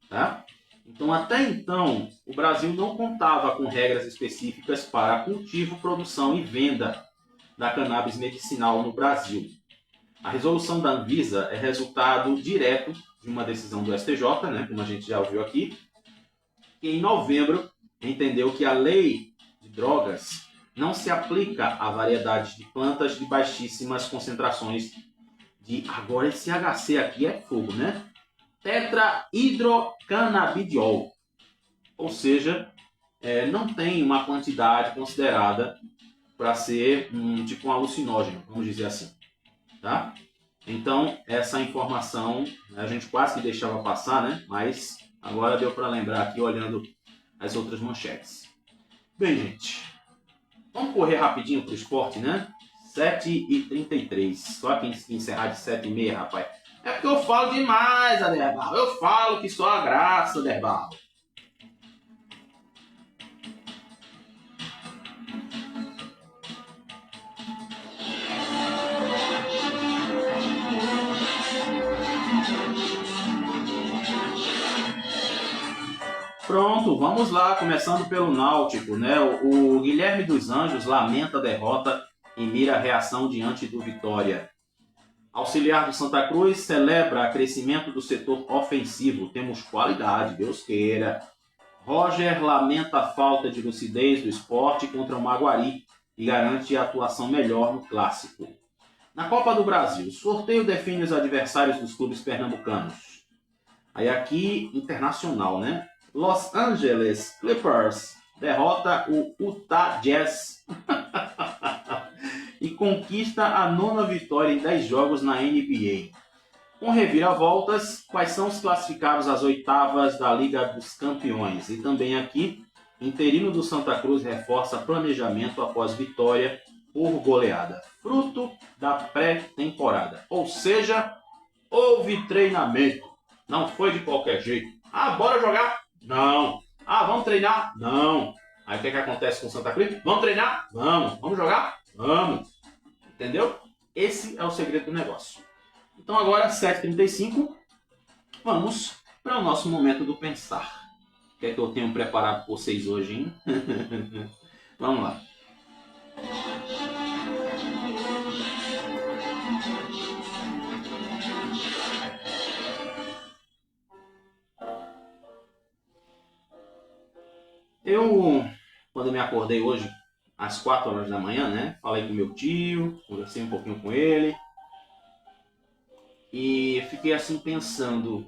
Tá? Então, até então, o Brasil não contava com regras específicas para cultivo, produção e venda da cannabis medicinal no Brasil. A resolução da Anvisa é resultado direto de uma decisão do STJ, né, como a gente já ouviu aqui, que em novembro entendeu que a lei de drogas não se aplica a variedades de plantas de baixíssimas concentrações de... Agora esse THC aqui é fogo, né? Tetrahidrocanabidiol. Ou seja, não tem uma quantidade considerada para ser tipo um alucinógeno, vamos dizer assim. Tá? Então, essa informação a gente quase que deixava passar, né? Mas agora deu para lembrar aqui olhando as outras manchetes. Bem, gente, vamos correr rapidinho para o esporte, né? 7h33. Só aqui encerrar de 7h30, rapaz. É porque eu falo demais, Aderbal. Eu falo que só a graça, Aderbal. Pronto, vamos lá, começando pelo Náutico, né? O Guilherme dos Anjos lamenta a derrota e mira a reação diante do Vitória. Auxiliar do Santa Cruz celebra o crescimento do setor ofensivo. Temos qualidade, Deus queira. Roger lamenta a falta de lucidez do Sport contra o Maguari e garante a atuação melhor no Clássico. Na Copa do Brasil, o sorteio define os adversários dos clubes pernambucanos. Aí aqui, internacional, né? Los Angeles Clippers derrota o Utah Jazz e conquista a 9ª vitória em 10 jogos na NBA. Com reviravoltas, quais são os classificados às 8ª da Liga dos Campeões? E também aqui, interino do Santa Cruz reforça planejamento após vitória por goleada, fruto da pré-temporada. Ou seja, houve treinamento, não foi de qualquer jeito. Bora jogar? Não. Vamos treinar? Não. Aí o que acontece com o Santa Cruz? Vamos treinar? Vamos. Vamos jogar? Vamos. Entendeu? Esse é o segredo do negócio. Então agora, 7h35, vamos para o nosso momento do pensar. O que é que eu tenho preparado para vocês hoje, hein? Vamos lá. Quando eu me acordei hoje, às 4h da manhã, né? Falei com meu tio, conversei um pouquinho com ele. E fiquei assim pensando,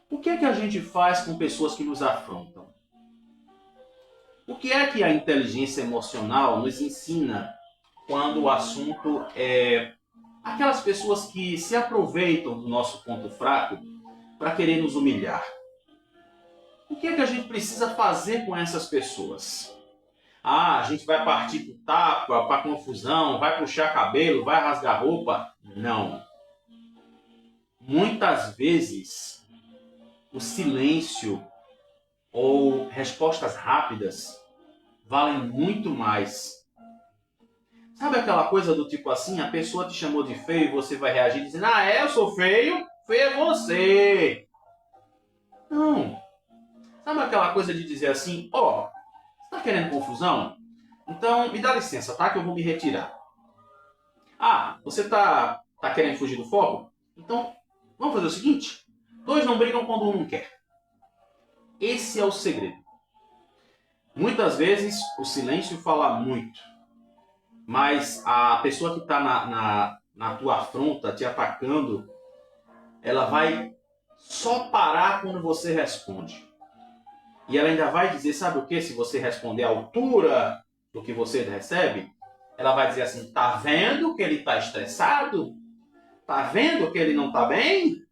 o que é que a gente faz com pessoas que nos afrontam? O que é que a inteligência emocional nos ensina quando o assunto é aquelas pessoas que se aproveitam do nosso ponto fraco para querer nos humilhar? O que é que a gente precisa fazer com essas pessoas? A gente vai partir para o tapa, para a confusão, vai puxar cabelo, vai rasgar roupa? Não. Muitas vezes, o silêncio ou respostas rápidas valem muito mais. Sabe aquela coisa do tipo assim, a pessoa te chamou de feio e você vai reagir dizendo, eu sou feio? Feio é você. Não. Sabe aquela coisa de dizer assim, você está querendo confusão? Então, me dá licença, tá? Que eu vou me retirar. Você tá querendo fugir do foco? Então, vamos fazer o seguinte. 2 não brigam quando um não quer. Esse é o segredo. Muitas vezes, o silêncio fala muito. Mas a pessoa que está na tua afronta, te atacando, ela vai só parar quando você responde. E ela ainda vai dizer, sabe o que? Se você responder à altura, do que você recebe, ela vai dizer assim, tá vendo que ele está estressado? Tá vendo que ele não está bem?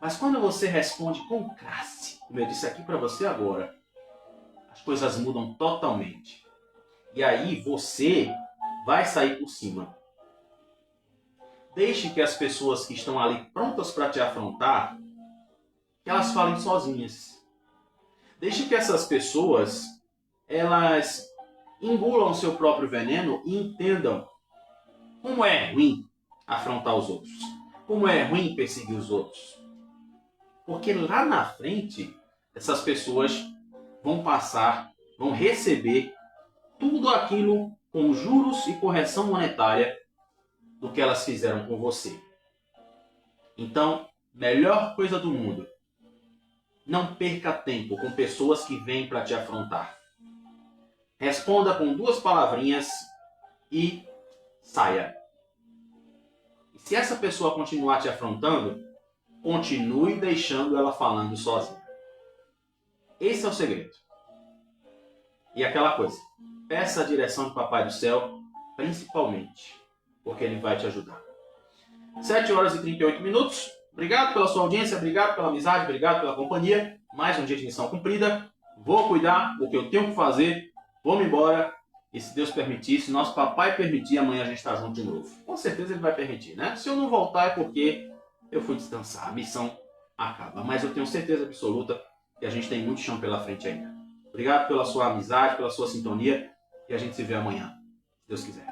Mas quando você responde com classe, como eu disse aqui para você agora, as coisas mudam totalmente. E aí você vai sair por cima. Deixe que as pessoas que estão ali prontas para te afrontar, que elas falem sozinhas. Deixe que essas pessoas, elas engulam o seu próprio veneno e entendam como é ruim afrontar os outros. Como é ruim perseguir os outros. Porque lá na frente, essas pessoas vão passar, vão receber tudo aquilo com juros e correção monetária do que elas fizeram com você. Então, melhor coisa do mundo, não perca tempo com pessoas que vêm para te afrontar. Responda com 2 palavrinhas e saia. E se essa pessoa continuar te afrontando, continue deixando ela falando sozinha. Esse é o segredo. E aquela coisa, peça a direção do Papai do Céu, principalmente, porque ele vai te ajudar. 7 horas e 38 minutos. Obrigado pela sua audiência, obrigado pela amizade, obrigado pela companhia. Mais um dia de missão cumprida. Vou cuidar do que eu tenho que fazer. Vou-me embora. E se Deus permitir, se nosso papai permitir, amanhã a gente está junto de novo. Com certeza ele vai permitir, né? Se eu não voltar é porque eu fui descansar. A missão acaba. Mas eu tenho certeza absoluta que a gente tem muito chão pela frente ainda. Obrigado pela sua amizade, pela sua sintonia. E a gente se vê amanhã, se Deus quiser.